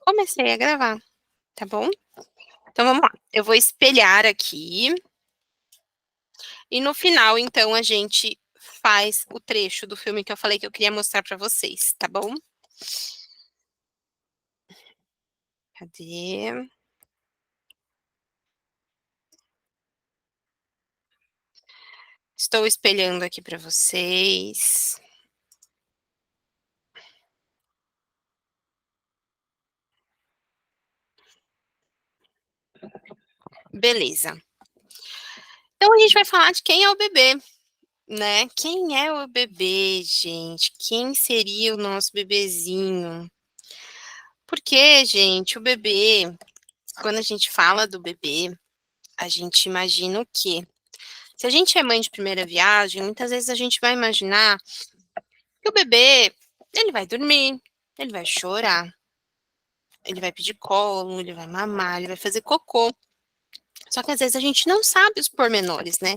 Comecei a gravar, tá bom? Então vamos lá. Eu vou espelhar aqui e no final, então, a gente faz o trecho do filme que eu falei que eu queria mostrar pra vocês, tá bom? Cadê? Estou espelhando aqui pra vocês. Beleza. Então a gente vai falar de quem é o bebê, né? Quem é o bebê, gente? Quem seria o nosso bebezinho? Porque, gente, o bebê, quando a gente fala do bebê, a gente imagina o quê? Se a gente é mãe de primeira viagem, muitas vezes a gente vai imaginar que o bebê, ele vai dormir, ele vai chorar, ele vai pedir colo, ele vai mamar, ele vai fazer cocô. Só que às vezes a gente não sabe os pormenores, né?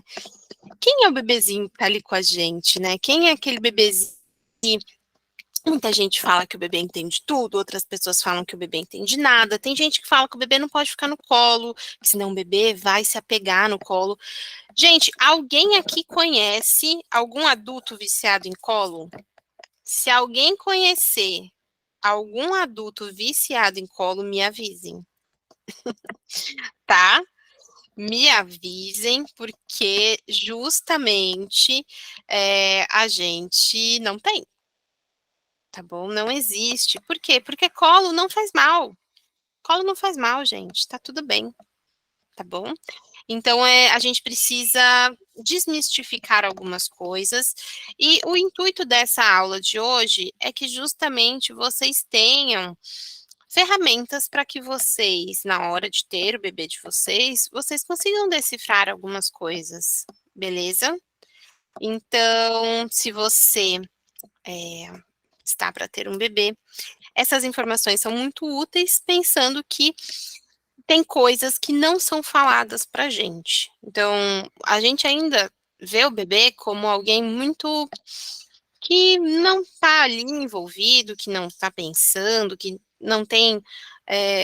Quem é o bebezinho que tá ali com a gente, né? Quem é aquele bebezinho? Muita gente fala que o bebê entende tudo, outras pessoas falam que o bebê entende nada. Tem gente que fala que o bebê não pode ficar no colo, que senão o bebê vai se apegar no colo. Gente, alguém aqui conhece algum adulto viciado em colo? Se alguém conhecer algum adulto viciado em colo, me avisem, tá? Me avisem, porque justamente a gente não tem, tá bom? Não existe. Por quê? Porque colo não faz mal. Colo não faz mal, gente. Tá tudo bem, tá bom? Então, a gente precisa desmistificar algumas coisas. E o intuito dessa aula de hoje é que justamente vocês tenham ferramentas para que vocês, na hora de ter o bebê de vocês, vocês consigam decifrar algumas coisas, beleza? Então, se você está para ter um bebê, essas informações são muito úteis, pensando que tem coisas que não são faladas para gente. Então, a gente ainda vê o bebê como alguém muito que não está ali envolvido, que não está pensando, que não tem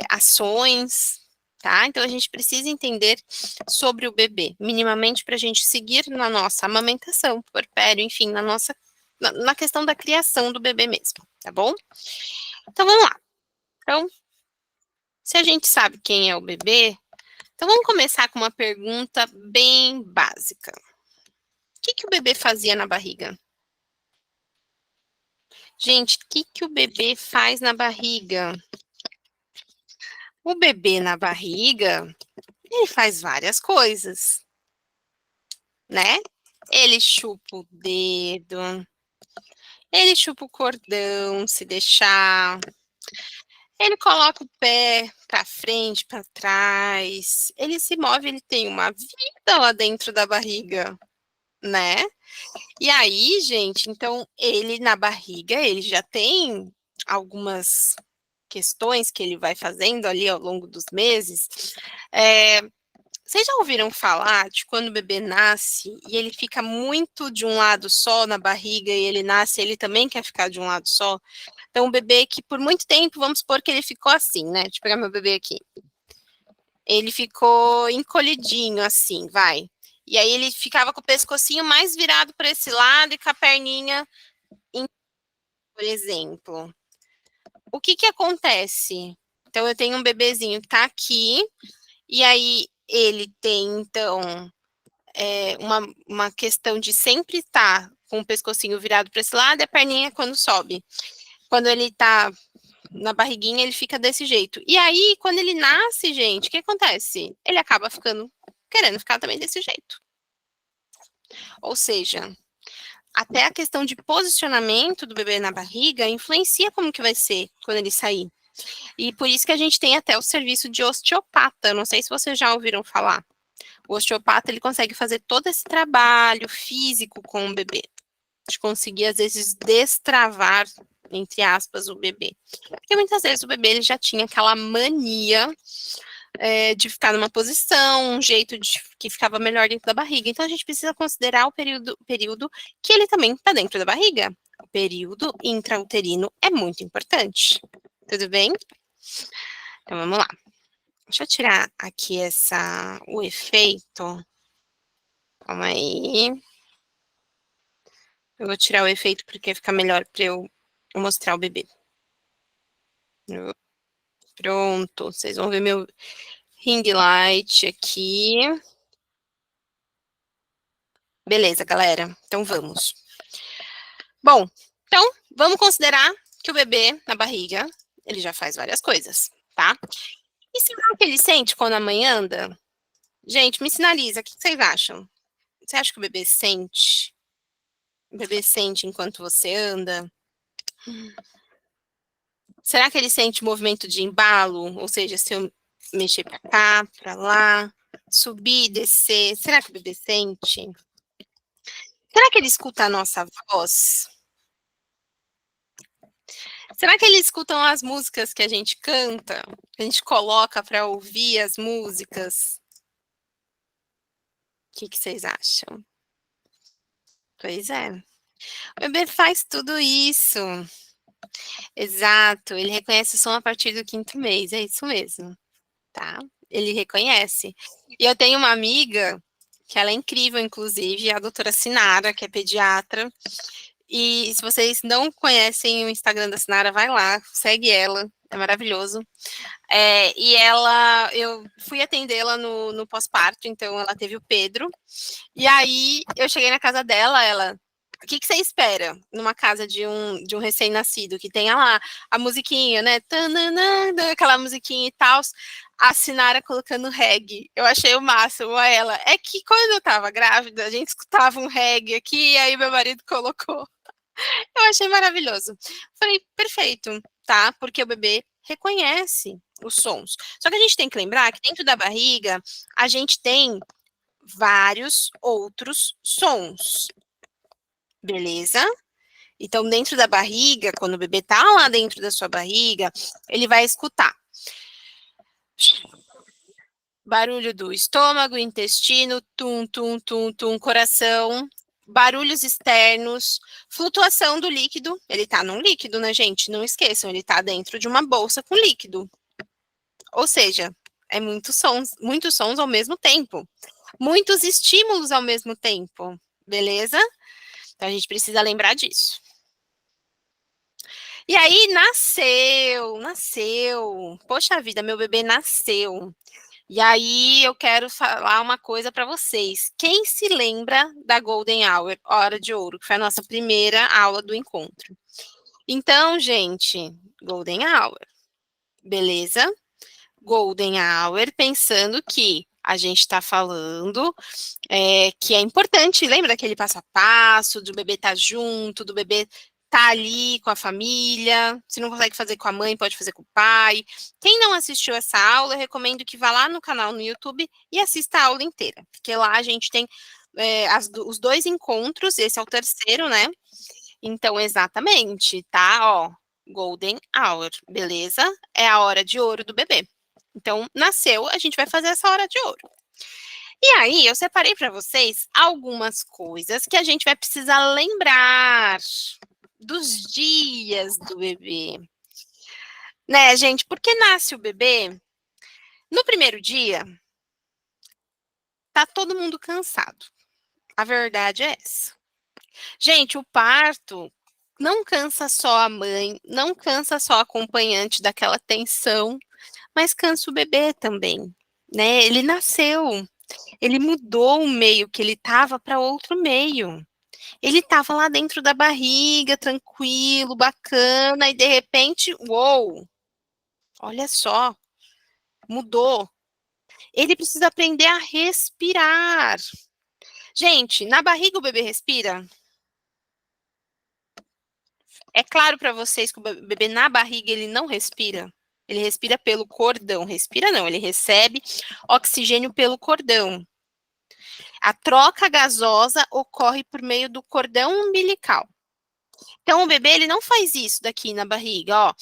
ações, tá? Então a gente precisa entender sobre o bebê, minimamente, para a gente seguir na nossa amamentação, puerpério, enfim, na questão da criação do bebê mesmo, tá bom? Então vamos lá. Então, se a gente sabe quem é o bebê, então vamos começar com uma pergunta bem básica. O que o bebê fazia na barriga? Gente, o que o bebê faz na barriga? O bebê na barriga, ele faz várias coisas, né? Ele chupa o dedo, ele chupa o cordão, se deixar, ele coloca o pé para frente, para trás, ele se move, ele tem uma vida lá dentro da barriga, né? E aí, gente, então ele na barriga, ele já tem algumas questões que ele vai fazendo ali ao longo dos meses. Vocês já ouviram falar de quando o bebê nasce e ele fica muito de um lado só na barriga e ele nasce, ele também quer ficar de um lado só? Então, o bebê que por muito tempo, vamos supor que ele ficou assim, né? Deixa eu pegar meu bebê aqui. Ele ficou encolhidinho assim, vai. E aí ele ficava com o pescocinho mais virado para esse lado e com a perninha, por exemplo. O que acontece? Então, eu tenho um bebezinho que tá aqui, e aí ele tem, então, uma questão de sempre estar com o pescocinho virado para esse lado e a perninha quando sobe. Quando ele tá na barriguinha, ele fica desse jeito. E aí, quando ele nasce, gente, o que acontece? Ele acaba ficando, querendo ficar também desse jeito. Ou seja, até a questão de posicionamento do bebê na barriga influencia como que vai ser quando ele sair. E por isso que a gente tem até o serviço de osteopata. Não sei se vocês já ouviram falar. O osteopata, ele consegue fazer todo esse trabalho físico com o bebê, de conseguir, às vezes, destravar, entre aspas, o bebê. Porque muitas vezes o bebê ele já tinha aquela mania de ficar numa posição, um jeito que ficava melhor dentro da barriga. Então, a gente precisa considerar o período que ele também está dentro da barriga. O período intrauterino é muito importante. Tudo bem? Então vamos lá. Deixa eu tirar aqui o efeito. Calma aí. Eu vou tirar o efeito porque fica melhor para eu mostrar o bebê. Pronto, vocês vão ver meu ring light aqui. Beleza, galera. Então vamos. Bom, então vamos considerar que o bebê na barriga, ele já faz várias coisas, tá? E será que ele sente quando a mãe anda? Gente, me sinaliza, o que vocês acham? Você acha que o bebê sente? O bebê sente enquanto você anda? Será que ele sente movimento de embalo? Ou seja, se eu mexer para cá, para lá, subir, descer, será que o bebê sente? Será que ele escuta a nossa voz? Será que eles escutam as músicas que a gente canta? Que a gente coloca para ouvir as músicas? O que vocês acham? Pois é. O bebê faz tudo isso. Exato. Ele reconhece o som a partir do 5º mês. É isso mesmo, tá? Ele reconhece. E eu tenho uma amiga que ela é incrível, inclusive, a doutora Sinara, que é pediatra. E se vocês não conhecem o Instagram da Sinara, vai lá, segue ela, é maravilhoso. E eu fui atendê-la no pós-parto, então ela teve o Pedro. E aí eu cheguei na casa dela, o que você espera numa casa de um recém-nascido? Que tenha lá a musiquinha, né? Tananã, aquela musiquinha e tal. A Sinara colocando reggae. Eu achei o máximo a ela. É que quando eu tava grávida, a gente escutava um reggae aqui, e aí meu marido colocou. Eu achei maravilhoso. Falei, perfeito, tá? Porque o bebê reconhece os sons. Só que a gente tem que lembrar que dentro da barriga a gente tem vários outros sons, beleza? Então, dentro da barriga, quando o bebê tá lá dentro da sua barriga, ele vai escutar barulho do estômago, intestino, tum, tum, tum, tum, coração, barulhos externos, flutuação do líquido. Ele tá num líquido, né, gente? Não esqueçam, ele tá dentro de uma bolsa com líquido. Ou seja, é muitos sons ao mesmo tempo. Muitos estímulos ao mesmo tempo, beleza? Então a gente precisa lembrar disso. E aí nasceu. Poxa vida, meu bebê nasceu. E aí eu quero falar uma coisa para vocês. Quem se lembra da Golden Hour, Hora de Ouro, que foi a nossa primeira aula do encontro? Então, gente, Golden Hour, beleza? Golden Hour, pensando que a gente está falando que é importante, lembra daquele passo a passo, do bebê estar junto, do bebê estar ali com a família, se não consegue fazer com a mãe, pode fazer com o pai. Quem não assistiu essa aula, eu recomendo que vá lá no canal no YouTube e assista a aula inteira, porque lá a gente tem os 2 encontros, esse é o terceiro, né? Então, exatamente, tá? Ó, Golden Hour, beleza? É a hora de ouro do bebê. Então, nasceu, a gente vai fazer essa hora de ouro. E aí, eu separei para vocês algumas coisas que a gente vai precisar lembrar dos dias do bebê. Né, gente? Porque nasce o bebê, no primeiro dia, tá todo mundo cansado. A verdade é essa. Gente, o parto não cansa só a mãe, não cansa só a acompanhante daquela tensão, mas cansa o bebê também, né? Ele nasceu, ele mudou o meio que ele estava para outro meio. Ele estava lá dentro da barriga, tranquilo, bacana, e de repente, uou, olha só, mudou. Ele precisa aprender a respirar. Gente, na barriga o bebê respira? É claro para vocês que o bebê na barriga ele não respira? Ele respira pelo cordão. Respira não, ele recebe oxigênio pelo cordão. A troca gasosa ocorre por meio do cordão umbilical. Então, o bebê ele não faz isso daqui na barriga, ó.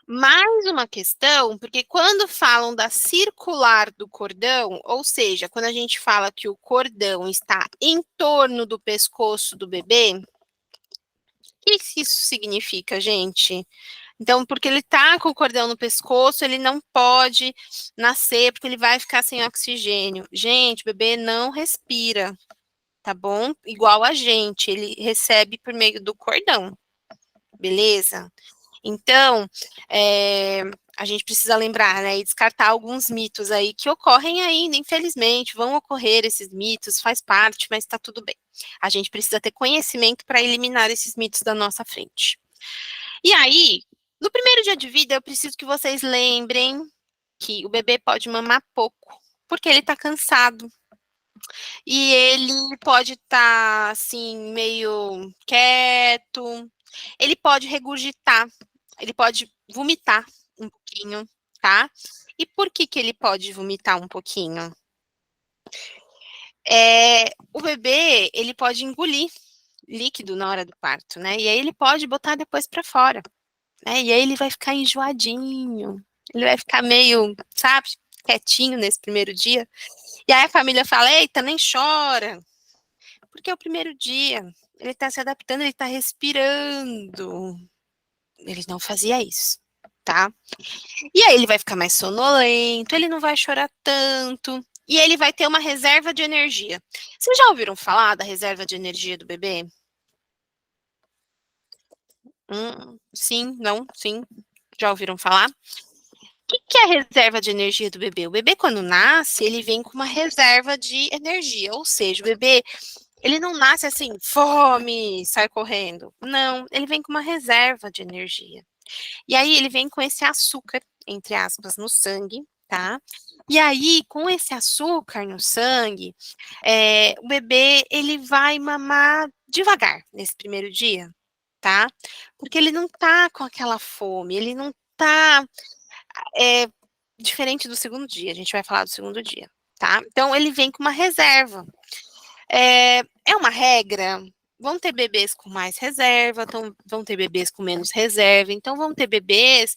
Mais uma questão, porque quando falam da circular do cordão, ou seja, quando a gente fala que o cordão está em torno do pescoço do bebê, o que isso significa, gente? Então, porque ele tá com o cordão no pescoço, ele não pode nascer, porque ele vai ficar sem oxigênio. Gente, o bebê não respira, tá bom? Igual a gente, ele recebe por meio do cordão, beleza? Então, é, a gente precisa lembrar, né, e descartar alguns mitos aí que ocorrem ainda, infelizmente, vão ocorrer esses mitos, faz parte, mas tá tudo bem. A gente precisa ter conhecimento para eliminar esses mitos da nossa frente. E aí, no primeiro dia de vida, eu preciso que vocês lembrem que o bebê pode mamar pouco, porque ele tá cansado. E ele pode estar, assim, meio quieto. Ele pode regurgitar, ele pode vomitar um pouquinho, tá? E por que que ele pode vomitar um pouquinho? O bebê, ele pode engolir líquido na hora do parto, né? E aí ele pode botar depois para fora, né? E aí ele vai ficar enjoadinho, ele vai ficar meio, sabe, quietinho nesse primeiro dia. E aí a família fala: eita, nem chora, porque é o primeiro dia, ele tá se adaptando, ele tá respirando. Ele não fazia isso, tá? E aí ele vai ficar mais sonolento, ele não vai chorar tanto, e ele vai ter uma reserva de energia. Vocês já ouviram falar da reserva de energia do bebê? Sim, não, sim. Já ouviram falar? O que é a reserva de energia do bebê? O bebê, quando nasce, ele vem com uma reserva de energia, ou seja, o bebê, ele não nasce assim, fome, sai correndo. Não, ele vem com uma reserva de energia. E aí ele vem com esse açúcar, entre aspas, no sangue, tá? E aí, com esse açúcar no sangue, o bebê, ele vai mamar devagar nesse primeiro dia, tá? Porque ele não tá com aquela fome, ele não tá é, diferente do segundo dia, a gente vai falar do segundo dia, tá? Então, ele vem com uma reserva. É uma regra. Vão ter bebês com mais reserva, vão ter bebês com menos reserva. Então, vão ter bebês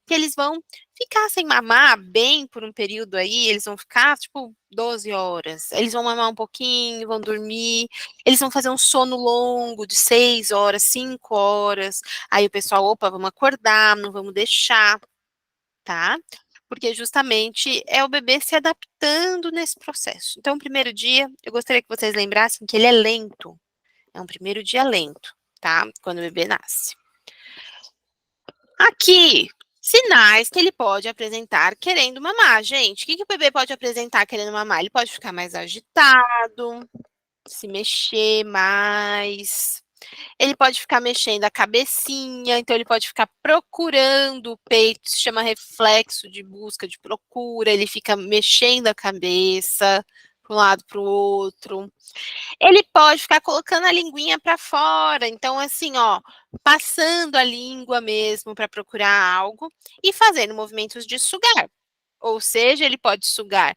que eles vão ficar sem mamar bem por um período aí, eles vão ficar, tipo, 12 horas. Eles vão mamar um pouquinho, vão dormir, eles vão fazer um sono longo de 6 horas, 5 horas. Aí o pessoal, opa, vamos acordar, não vamos deixar, tá? Porque justamente é o bebê se adaptando nesse processo. Então, o primeiro dia, eu gostaria que vocês lembrassem que ele é lento. É um primeiro dia lento, tá? Quando o bebê nasce. Aqui, sinais que ele pode apresentar querendo mamar. Gente, o que o bebê pode apresentar querendo mamar? Ele pode ficar mais agitado, se mexer mais. Ele pode ficar mexendo a cabecinha, então ele pode ficar procurando o peito, se chama reflexo de busca, de procura, ele fica mexendo a cabeça para um lado para o outro. Ele pode ficar colocando a linguinha para fora, então assim, ó, passando a língua mesmo para procurar algo e fazendo movimentos de sugar. Ou seja, ele pode sugar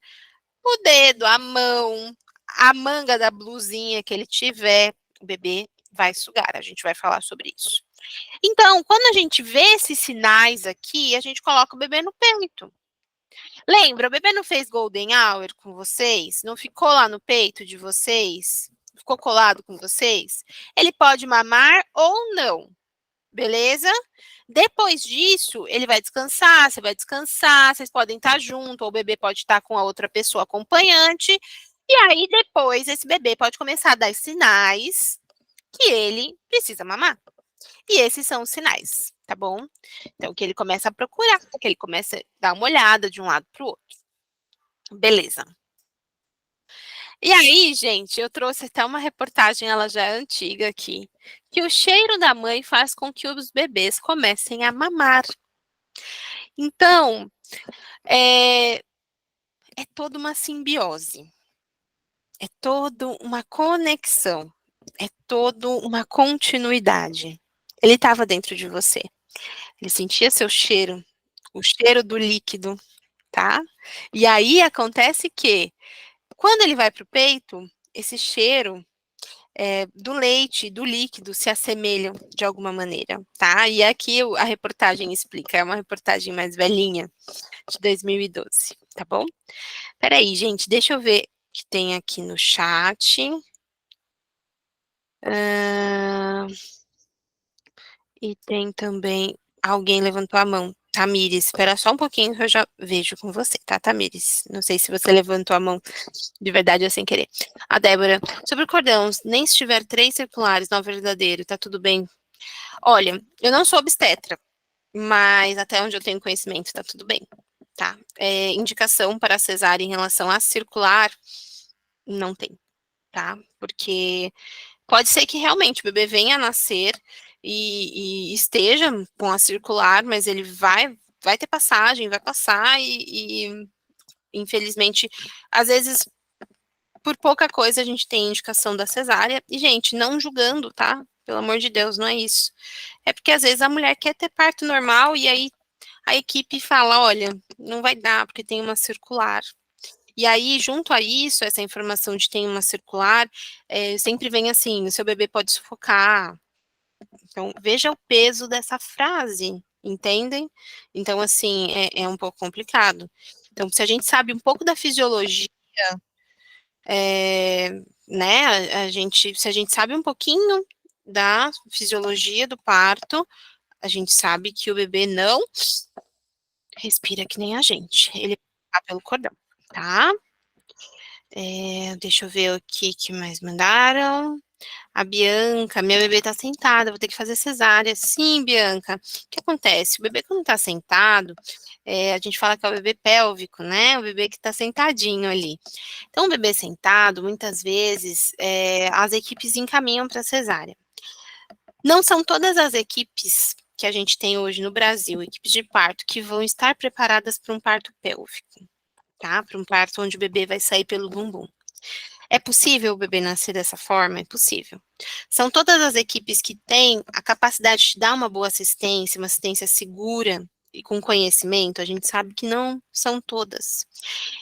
o dedo, a mão, a manga da blusinha que ele tiver, o bebê vai sugar. A gente vai falar sobre isso. Então, quando a gente vê esses sinais aqui, a gente coloca o bebê no peito. Lembra, o bebê não fez golden hour com vocês? Não ficou lá no peito de vocês? Ficou colado com vocês? Ele pode mamar ou não, beleza? Depois disso, ele vai descansar, você vai descansar, vocês podem estar junto, ou o bebê pode estar com a outra pessoa acompanhante. E aí, depois, esse bebê pode começar a dar sinais que ele precisa mamar. E esses são os sinais, tá bom? Então, que ele começa a procurar, que ele começa a dar uma olhada de um lado para o outro. Beleza. E aí, gente, eu trouxe até uma reportagem, ela já é antiga aqui, que o cheiro da mãe faz com que os bebês comecem a mamar. Então, é, é toda uma simbiose, é toda uma conexão, é toda uma continuidade. Ele estava dentro de você, ele sentia seu cheiro, o cheiro do líquido, tá? E aí acontece que, quando ele vai para o peito, esse cheiro do leite, do líquido, se assemelham de alguma maneira, tá? E aqui a reportagem explica, é uma reportagem mais velhinha, de 2012, tá bom? Peraí, gente, deixa eu ver o que tem aqui no chat. E tem também alguém levantou a mão. Tamires, espera só um pouquinho que eu já vejo com você, tá, Tamires? Não sei se você levantou a mão de verdade ou sem querer. A Débora, sobre o cordão, nem se tiver 3 circulares, não verdadeiro, tá tudo bem? Olha, eu não sou obstetra, mas até onde eu tenho conhecimento, tá tudo bem, tá? Indicação para cesárea em relação a circular, não tem, tá? Porque pode ser que realmente o bebê venha a nascer e esteja com a circular, mas ele vai ter passagem, vai passar e infelizmente, às vezes, por pouca coisa a gente tem indicação da cesárea. E, gente, não julgando, tá? Pelo amor de Deus, não é isso. É porque às vezes a mulher quer ter parto normal e aí a equipe fala, olha, não vai dar porque tem uma circular. E aí, junto a isso, essa informação de tem uma circular, sempre vem assim, o seu bebê pode sufocar. Então, veja o peso dessa frase, entendem? Então, assim, é um pouco complicado. Então, se a gente sabe um pouco da fisiologia, né, se a gente sabe um pouquinho da fisiologia do parto, a gente sabe que o bebê não respira que nem a gente, ele tá pelo cordão, tá? Deixa eu ver o que mais mandaram. A Bianca, minha bebê tá sentada, vou ter que fazer cesárea. Sim, Bianca. O que acontece? O bebê quando tá sentado, a gente fala que é o bebê pélvico, né? O bebê que tá sentadinho ali. Então, o bebê sentado, muitas vezes, as equipes encaminham para cesárea. Não são todas as equipes que a gente tem hoje no Brasil, equipes de parto, que vão estar preparadas para um parto pélvico, tá? Para um parto onde o bebê vai sair pelo bumbum. É possível o bebê nascer dessa forma? É possível. São todas as equipes que têm a capacidade de dar uma boa assistência, uma assistência segura e com conhecimento? A gente sabe que não são todas.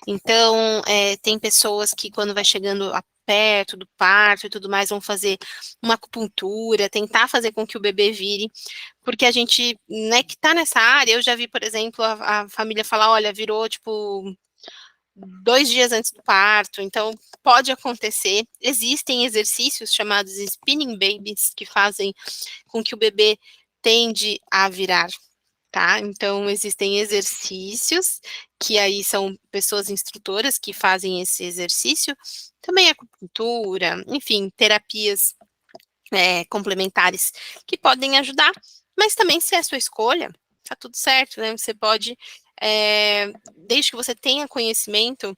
Então, tem pessoas que quando vai chegando perto do parto e tudo mais, vão fazer uma acupuntura, tentar fazer com que o bebê vire, porque a gente, né, que tá nessa área, eu já vi, por exemplo, a família falar, olha, virou, tipo, 2 dias antes do parto, então pode acontecer. Existem exercícios chamados spinning babies, que fazem com que o bebê tende a virar, tá? Então, existem exercícios, que aí são pessoas instrutoras que fazem esse exercício, também acupuntura, enfim, terapias complementares que podem ajudar, mas também se é a sua escolha, tá tudo certo, né? Você pode, desde que você tenha conhecimento,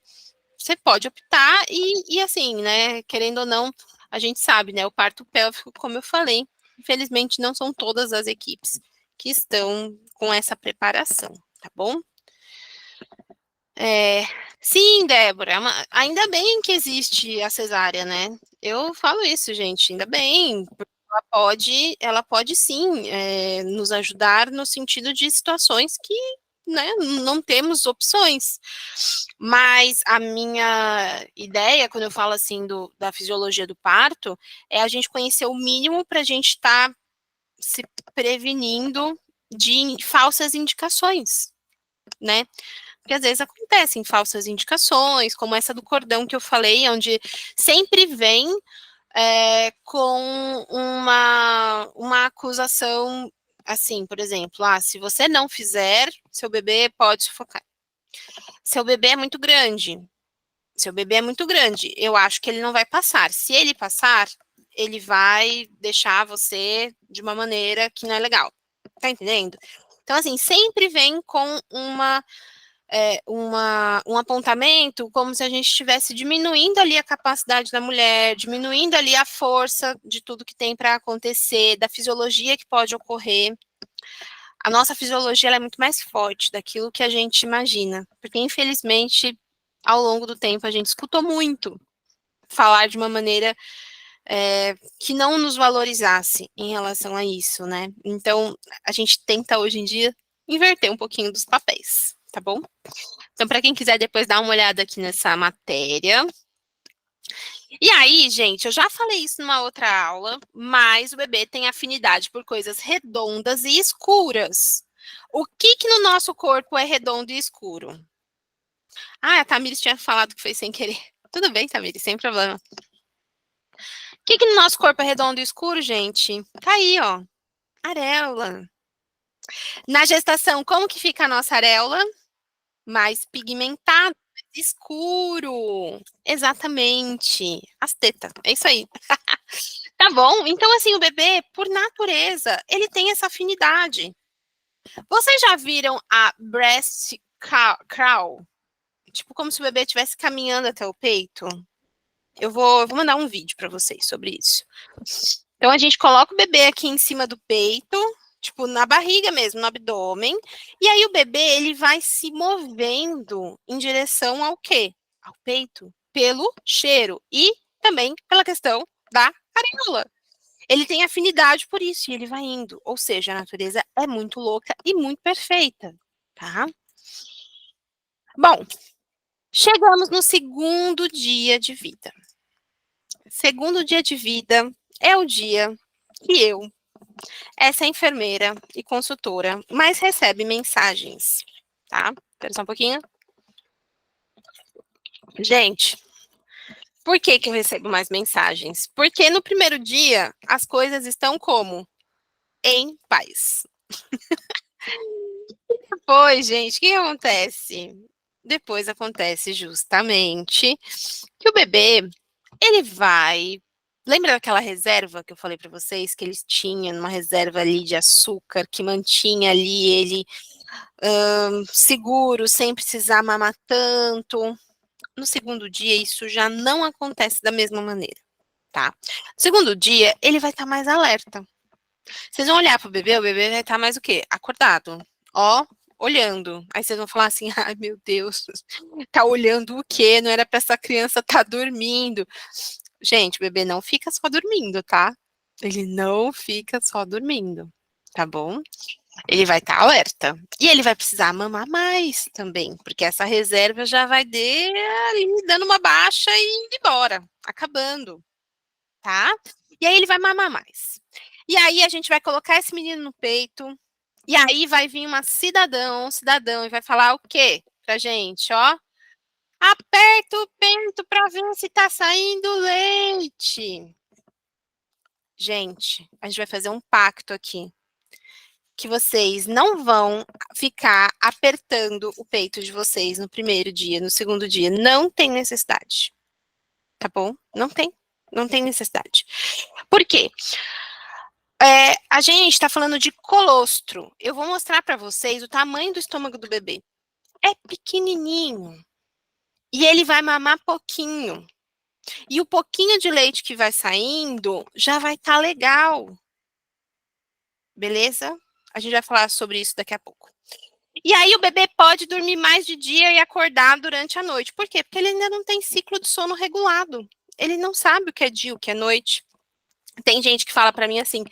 você pode optar e assim, né, querendo ou não, a gente sabe, né, o parto pélvico, como eu falei, infelizmente não são todas as equipes que estão com essa preparação, tá bom? Sim, Débora, ainda bem que existe a cesárea, né? Eu falo isso, gente, ainda bem, porque ela pode sim nos ajudar no sentido de situações que, né, não temos opções. Mas a minha ideia, quando eu falo assim da fisiologia do parto, é a gente conhecer o mínimo para a gente estar se prevenindo de falsas indicações, né? Porque às vezes acontecem falsas indicações, como essa do cordão que eu falei, onde sempre vem com uma acusação assim, por exemplo, se você não fizer, seu bebê pode sufocar. Seu bebê é muito grande. Seu bebê é muito grande. Eu acho que ele não vai passar. Se ele passar, ele vai deixar você de uma maneira que não é legal. Tá entendendo? Então, assim, sempre vem com um apontamento como se a gente estivesse diminuindo ali a capacidade da mulher, diminuindo ali a força de tudo que tem para acontecer, da fisiologia que pode ocorrer. A nossa fisiologia é muito mais forte daquilo que a gente imagina, porque infelizmente, ao longo do tempo, a gente escutou muito falar de uma maneira que não nos valorizasse em relação a isso, né? Então, a gente tenta hoje em dia inverter um pouquinho dos papéis, tá bom? Então, para quem quiser depois dar uma olhada aqui nessa matéria. E aí, gente, eu já falei isso numa outra aula, mas o bebê tem afinidade por coisas redondas e escuras. O que no nosso corpo é redondo e escuro? A Tamires tinha falado que foi sem querer. Tudo bem, Tamires, sem problema. O que no nosso corpo é redondo e escuro, gente? Tá aí, ó. Areola. Na gestação, como que fica a nossa areola? Mais pigmentado, mais escuro. Exatamente. As tetas. É isso aí. Tá bom? Então, assim, o bebê, por natureza, ele tem essa afinidade. Vocês já viram a breast crawl? Tipo, como se o bebê estivesse caminhando até o peito? Eu vou mandar um vídeo para vocês sobre isso. Então, a gente coloca o bebê aqui em cima do peito, tipo, na barriga mesmo, no abdômen. E aí, o bebê, ele vai se movendo em direção ao quê? Ao peito. Pelo cheiro. E também pela questão da areola. Ele tem afinidade por isso e ele vai indo. Ou seja, a natureza é muito louca e muito perfeita, tá? Bom, chegamos no segundo dia de vida. Segundo dia de vida é o dia que eu, essa enfermeira e consultora, mais recebe mensagens, tá? Espera só um pouquinho. Gente, por que que eu recebo mais mensagens? Porque no primeiro dia as coisas estão como? Em paz. Pois, gente, o que acontece? Depois acontece justamente que o bebê, ele vai. Lembra daquela reserva que eu falei para vocês que eles tinham uma reserva ali de açúcar que mantinha ali ele seguro, sem precisar mamar tanto? No segundo dia, isso já não acontece da mesma maneira, tá? No segundo dia, ele vai estar mais alerta. Vocês vão olhar pro bebê, o bebê vai estar mais o quê? Acordado. Ó, olhando. Aí vocês vão falar assim: ai meu Deus, tá olhando o quê? Não era para essa criança estar dormindo. Gente, o bebê não fica só dormindo, tá? Ele não fica só dormindo, tá bom? Ele vai estar alerta. E ele vai precisar mamar mais também, porque essa reserva já vai ali dando uma baixa e indo embora, acabando, tá? E aí ele vai mamar mais. E aí a gente vai colocar esse menino no peito, e aí vai vir uma cidadão, um cidadão, e vai falar o quê pra gente, ó? Aperta o peito para ver se tá saindo leite. Gente, a gente vai fazer um pacto aqui. Que vocês não vão ficar apertando o peito de vocês no primeiro dia, no segundo dia. Não tem necessidade. Tá bom? Não tem. Não tem necessidade. Por quê? A gente está falando de colostro. Eu vou mostrar para vocês o tamanho do estômago do bebê. É pequenininho. E ele vai mamar pouquinho. E o pouquinho de leite que vai saindo já vai estar legal. Beleza? A gente vai falar sobre isso daqui a pouco. E aí o bebê pode dormir mais de dia e acordar durante a noite. Por quê? Porque ele ainda não tem ciclo de sono regulado. Ele não sabe o que é dia, o que é noite. Tem gente que fala para mim assim: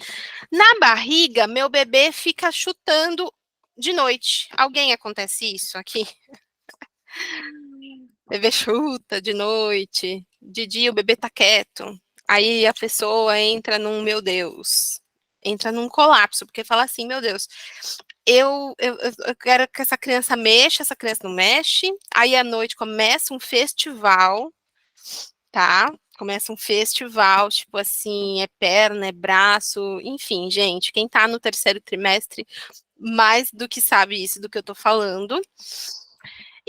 na barriga, meu bebê fica chutando de noite. Alguém acontece isso aqui? O bebê chuta de noite, de dia o bebê tá quieto. Aí a pessoa entra num, meu Deus, entra num colapso, porque fala assim, meu Deus, eu quero que essa criança mexa, essa criança não mexe. Aí à noite começa um festival, tá? Começa um festival, tipo assim, é perna, é braço, enfim, gente, quem tá no terceiro trimestre mais do que sabe isso do que eu tô falando.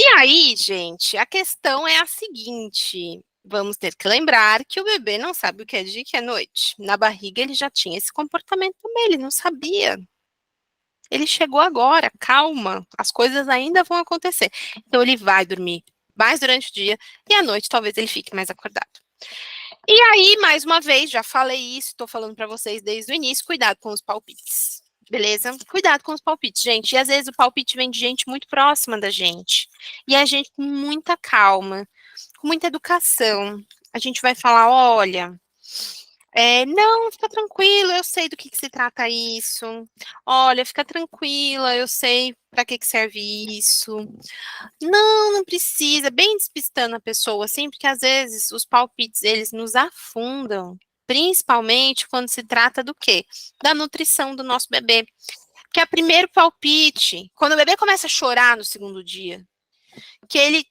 E aí, gente, a questão é a seguinte: vamos ter que lembrar que o bebê não sabe o que é dia e o que é noite. Na barriga ele já tinha esse comportamento também, ele não sabia. Ele chegou agora, calma, as coisas ainda vão acontecer. Então ele vai dormir mais durante o dia e à noite talvez ele fique mais acordado. E aí, mais uma vez, já falei isso, estou falando para vocês desde o início, cuidado com os palpites. Beleza? Cuidado com os palpites, gente. E às vezes o palpite vem de gente muito próxima da gente. E a gente, com muita calma, com muita educação, a gente vai falar: olha, não, fica tranquilo, eu sei do que se trata isso. Olha, fica tranquila, eu sei para que serve isso. Não, não precisa, bem despistando a pessoa, assim, porque às vezes os palpites, eles nos afundam, principalmente quando se trata do quê? Da nutrição do nosso bebê. Que é o primeiro palpite, quando o bebê começa a chorar no segundo dia, que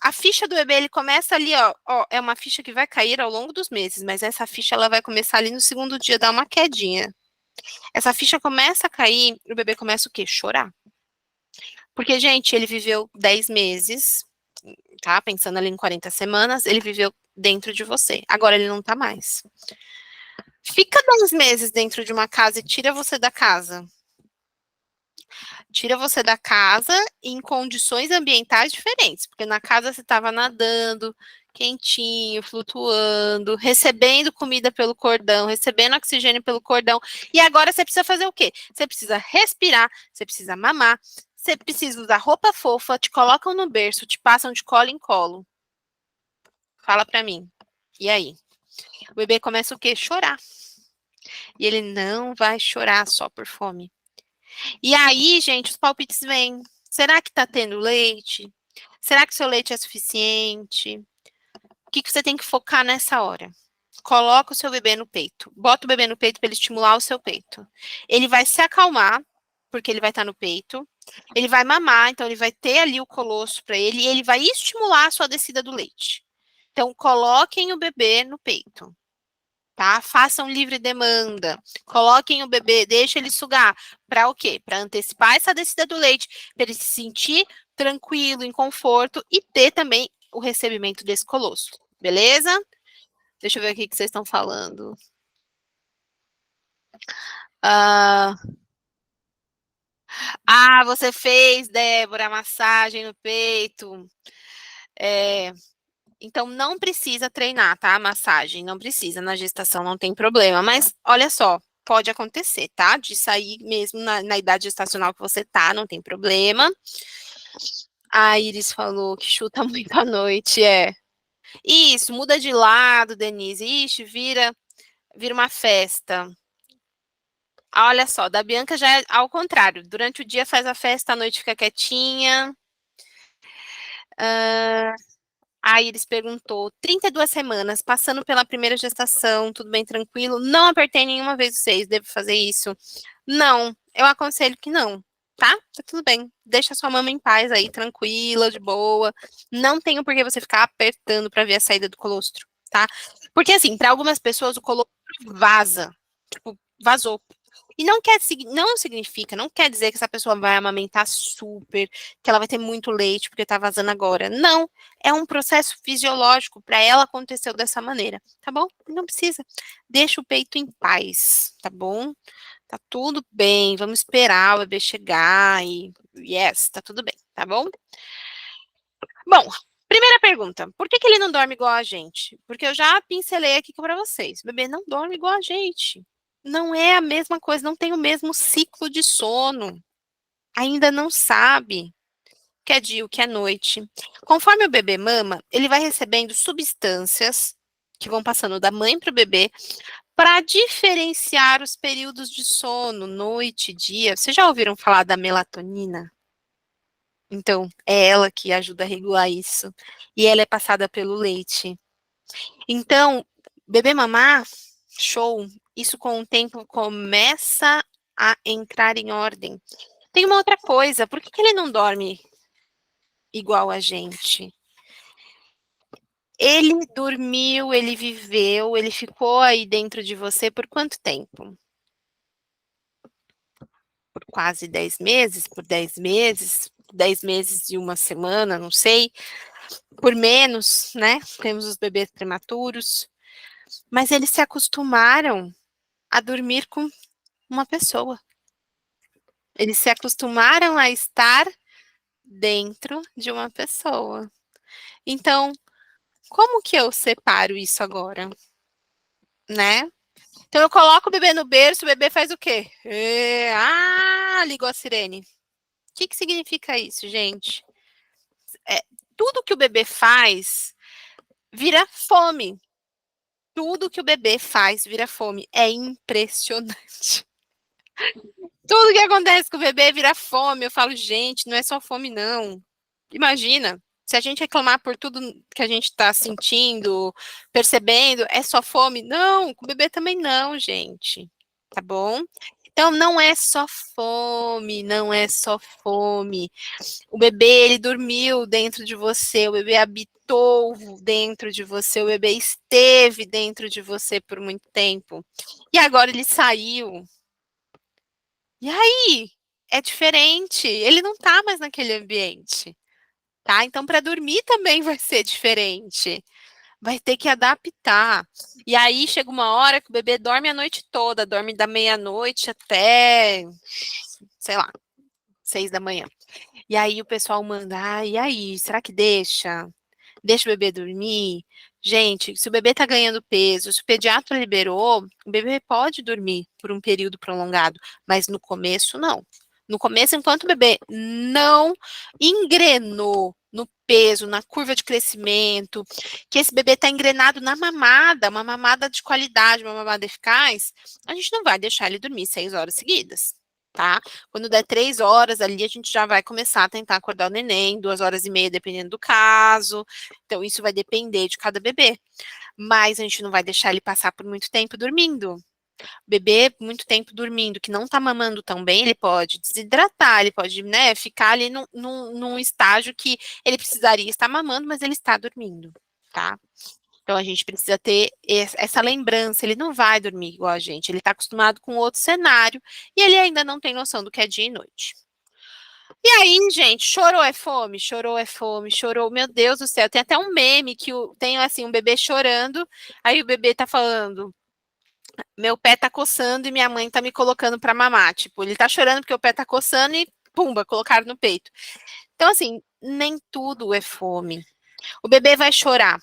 a ficha do bebê, ele começa ali, ó, é uma ficha que vai cair ao longo dos meses, mas essa ficha, ela vai começar ali no segundo dia, dar uma quedinha. Essa ficha começa a cair, o bebê começa o quê? Chorar. Porque, gente, ele viveu 10 meses, tá? Pensando ali em 40 semanas, ele viveu dentro de você. Agora ele não tá mais. Fica 10 meses dentro de uma casa e tira você da casa. Tira você da casa em condições ambientais diferentes, porque na casa você estava nadando, quentinho, flutuando, recebendo comida pelo cordão, recebendo oxigênio pelo cordão, e agora você precisa fazer o quê? Você precisa respirar, você precisa mamar, você precisa usar roupa fofa, te colocam no berço, te passam de colo em colo. Fala pra mim. E aí? O bebê começa o quê? Chorar. E ele não vai chorar só por fome. E aí, gente, os palpites vêm. Será que tá tendo leite? Será que seu leite é suficiente? O que que você tem que focar nessa hora? Coloca o seu bebê no peito. Bota o bebê no peito para ele estimular o seu peito. Ele vai se acalmar, porque ele vai estar no peito. Ele vai mamar, então ele vai ter ali o colosso para ele e ele vai estimular a sua descida do leite. Então, coloquem o bebê no peito, tá? Façam livre demanda. Coloquem o bebê, deixa ele sugar. Para o quê? Para antecipar essa descida do leite, para ele se sentir tranquilo, em conforto e ter também o recebimento desse colosso. Beleza? Deixa eu ver aqui o que vocês estão falando. Ah, você fez, Débora, massagem no peito. É, então, não precisa treinar, tá? Massagem, não precisa. Na gestação não tem problema. Mas, olha só, pode acontecer, tá? De sair mesmo na idade gestacional que você tá, não tem problema. A Iris falou que chuta muito à noite, é. Isso, muda de lado, Denise. Ixi, vira uma festa. Olha só, da Bianca já é ao contrário. Durante o dia faz a festa, à noite fica quietinha. A Iris perguntou: 32 semanas, passando pela primeira gestação, tudo bem tranquilo? Não apertei nenhuma vez os seios, devo fazer isso? Não, eu aconselho que não, tá? Tá tudo bem. Deixa sua mama em paz aí, tranquila, de boa. Não tenho por que você ficar apertando para ver a saída do colostro, tá? Porque assim, para algumas pessoas o colostro vaza, tipo, vazou. E não significa, não quer dizer que essa pessoa vai amamentar super, que ela vai ter muito leite porque tá vazando agora. Não, é um processo fisiológico para ela aconteceu dessa maneira, tá bom? Não precisa. Deixa o peito em paz, tá bom? Tá tudo bem, vamos esperar o bebê chegar e yes, tá tudo bem, tá bom? Bom, primeira pergunta, por que que ele não dorme igual a gente? Porque eu já pincelei aqui para vocês, o bebê não dorme igual a gente. Não é a mesma coisa, não tem o mesmo ciclo de sono. Ainda não sabe o que é dia, o que é noite. Conforme o bebê mama, ele vai recebendo substâncias que vão passando da mãe para o bebê para diferenciar os períodos de sono, noite, dia. Vocês já ouviram falar da melatonina? Então, é ela que ajuda a regular isso. E ela é passada pelo leite. Então, bebê mamar, show. Isso com o tempo começa a entrar em ordem. Tem uma outra coisa, por que que ele não dorme igual a gente? Ele dormiu, ele viveu, ele ficou aí dentro de você por quanto tempo? Por quase 10 meses, por 10 meses, 10 meses e uma semana, não sei, por menos, né? Temos os bebês prematuros, mas eles se acostumaram a dormir com uma pessoa. Eles se acostumaram a estar dentro de uma pessoa. Então, como que eu separo isso agora, né? Então eu coloco o bebê no berço, o bebê faz o quê? Ligou a sirene. O que que significa isso, gente? É, tudo que o bebê faz vira fome. Tudo que o bebê faz vira fome. É impressionante. Tudo que acontece com o bebê vira fome. Eu falo, gente, não é só fome, não. Imagina, se a gente reclamar por tudo que a gente está sentindo, percebendo, é só fome? Não, com o bebê também não, gente. Tá bom? Então, não é só fome, não é só fome. O bebê, ele dormiu dentro de você, o bebê habitou dentro de você, o bebê esteve dentro de você por muito tempo. E agora ele saiu. E aí? É diferente. Ele não tá mais naquele ambiente, tá? Então, para dormir também vai ser diferente. Vai ter que adaptar. E aí chega uma hora que o bebê dorme a noite toda, dorme da meia-noite até, sei lá, 6 da manhã. E aí o pessoal manda, e aí, será que deixa? Deixa o bebê dormir? Gente, se o bebê tá ganhando peso, se o pediatra liberou, o bebê pode dormir por um período prolongado, mas no começo não. No começo, enquanto o bebê não engrenou no peso, na curva de crescimento, que esse bebê está engrenado na mamada, uma mamada de qualidade, uma mamada eficaz, a gente não vai deixar ele dormir 6 horas seguidas, tá? Quando der 3 horas ali, a gente já vai começar a tentar acordar o neném, 2 horas e meia, dependendo do caso. Então, isso vai depender de cada bebê. Mas a gente não vai deixar ele passar por muito tempo dormindo. Bebê muito tempo dormindo, que não tá mamando tão bem, ele pode desidratar, ele pode, né, ficar ali num estágio que ele precisaria estar mamando, mas ele está dormindo, tá? Então a gente precisa ter essa lembrança, ele não vai dormir igual a gente, ele está acostumado com outro cenário e ele ainda não tem noção do que é dia e noite. E aí, gente, chorou é fome, chorou é fome, chorou, meu Deus do céu, tem até um meme que tem assim, um bebê chorando, aí o bebê tá falando, meu pé tá coçando e minha mãe tá me colocando pra mamar, tipo, ele tá chorando porque o pé tá coçando e pumba, colocaram no peito. Então assim, nem tudo é fome. O bebê vai chorar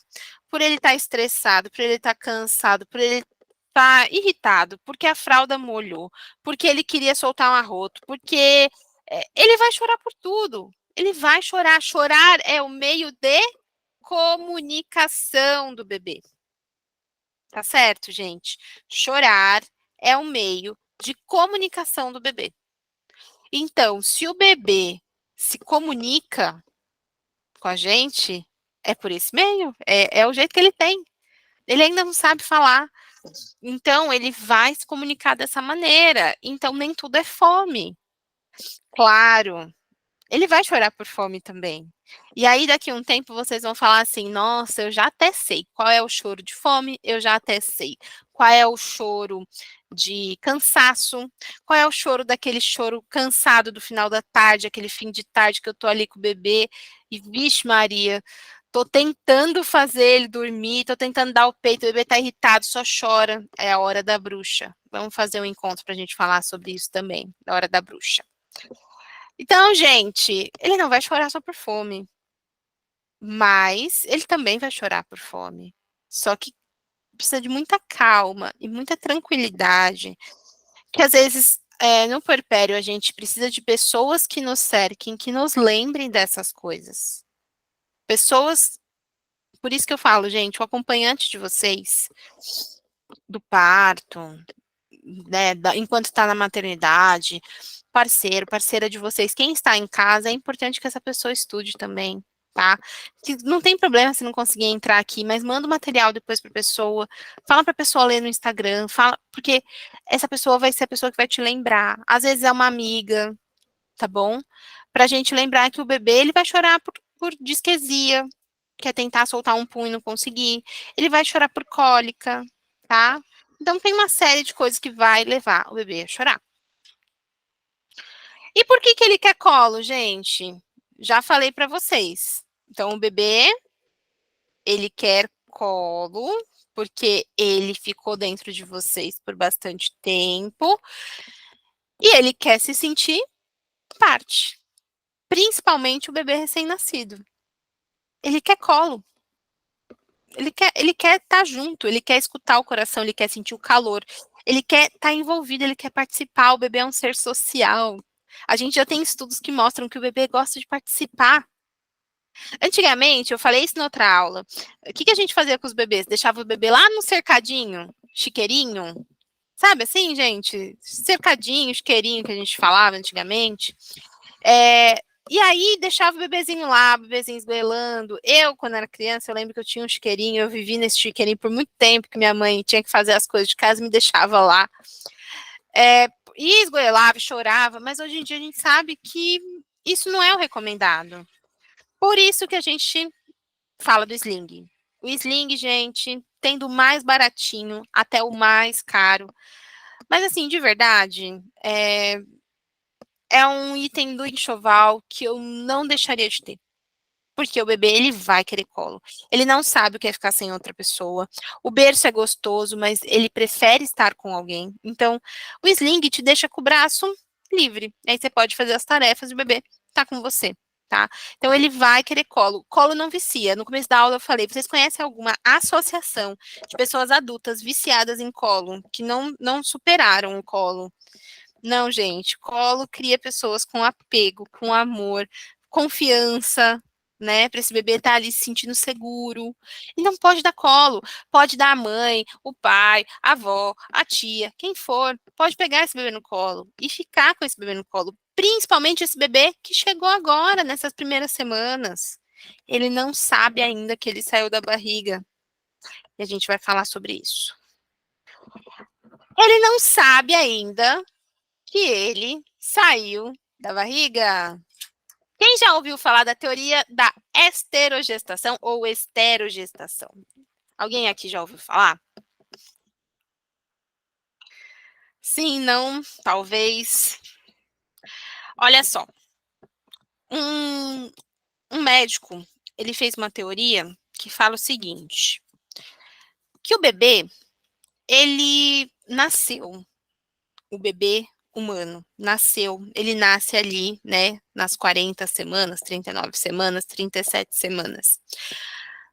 por ele estar estressado, por ele estar cansado, por ele estar irritado, porque a fralda molhou, porque ele queria soltar um arroto, porque ele vai chorar por tudo. Ele vai chorar. Chorar é o meio de comunicação do bebê. Tá certo, gente? Chorar é um meio de comunicação do bebê. Então, se o bebê se comunica com a gente, é por esse meio, é o jeito que ele tem. Ele ainda não sabe falar. Então, ele vai se comunicar dessa maneira. Então, nem tudo é fome. Claro, ele vai chorar por fome também. E aí, daqui a um tempo, vocês vão falar assim: nossa, eu já até sei qual é o choro de fome, eu já até sei qual é o choro de cansaço, qual é o choro daquele choro cansado do final da tarde, aquele fim de tarde que eu tô ali com o bebê e, vixe, Maria, tô tentando fazer ele dormir, tô tentando dar o peito, o bebê tá irritado, só chora. É a hora da bruxa. Vamos fazer um encontro pra gente falar sobre isso também, da hora da bruxa. Então, gente, ele não vai chorar só por fome, mas ele também vai chorar por fome. Só que precisa de muita calma e muita tranquilidade, que às vezes no puerpério a gente precisa de pessoas que nos cerquem, que nos lembrem dessas coisas. Pessoas, por isso que eu falo, gente, o acompanhante de vocês do parto, né, enquanto está na maternidade, parceiro, parceira de vocês, quem está em casa, é importante que essa pessoa estude também, tá? Que não tem problema se não conseguir entrar aqui, mas manda o material depois para a pessoa, fala para a pessoa ler no Instagram, fala, porque essa pessoa vai ser a pessoa que vai te lembrar. Às vezes é uma amiga, tá bom? Pra gente lembrar que o bebê, ele vai chorar por disquesia, quer tentar soltar um punho e não conseguir. Ele vai chorar por cólica, tá? Então tem uma série de coisas que vai levar o bebê a chorar. E por que que ele quer colo, gente? Já falei pra vocês. Então o bebê, ele quer colo porque ele ficou dentro de vocês por bastante tempo e ele quer se sentir parte, principalmente o bebê recém-nascido. Ele quer colo. Ele quer estar junto, ele quer escutar o coração, ele quer sentir o calor, ele quer estar envolvido, ele quer participar. O bebê é um ser social. A gente já tem estudos que mostram que o bebê gosta de participar. Antigamente, eu falei isso na outra aula. O que que a gente fazia com os bebês? Deixava o bebê lá no cercadinho, chiqueirinho, sabe assim, gente? Cercadinho, chiqueirinho que a gente falava antigamente. É, e aí deixava o bebezinho lá, o bebezinho esgoelando. Eu, quando era criança, eu lembro que eu tinha um chiqueirinho, eu vivi nesse chiqueirinho por muito tempo, que minha mãe tinha que fazer as coisas de casa e me deixava lá. E esgoelava, chorava, mas hoje em dia a gente sabe que isso não é o recomendado. Por isso que a gente fala do sling. O sling, gente, tem do mais baratinho até o mais caro. Mas assim, de verdade, é um item do enxoval que eu não deixaria de ter. Porque o bebê, ele vai querer colo. Ele não sabe o que é ficar sem outra pessoa. O berço é gostoso, mas ele prefere estar com alguém. Então, o sling te deixa com o braço livre. Aí você pode fazer as tarefas e o bebê tá com você, tá? Então, ele vai querer colo. Colo não vicia. No começo da aula eu falei, vocês conhecem alguma associação de pessoas adultas viciadas em colo, que não superaram o colo? Não, gente, colo cria pessoas com apego, com amor, confiança, né? Para esse bebê estar ali se sentindo seguro. E não pode dar colo, pode dar a mãe, o pai, a avó, a tia, quem for, pode pegar esse bebê no colo e ficar com esse bebê no colo, principalmente esse bebê que chegou agora, nessas primeiras semanas. Ele não sabe ainda que ele saiu da barriga. E a gente vai falar sobre isso. Ele não sabe ainda que ele saiu da barriga. Quem já ouviu falar da teoria da esterogestação ou esterogestação? Alguém aqui já ouviu falar? Sim, não, talvez. Olha só, um, um médico, ele fez uma teoria que fala o seguinte, que o bebê, ele nasceu, o bebê humano nasceu, ele nasce ali, né, nas 40 semanas, 39 semanas, 37 semanas.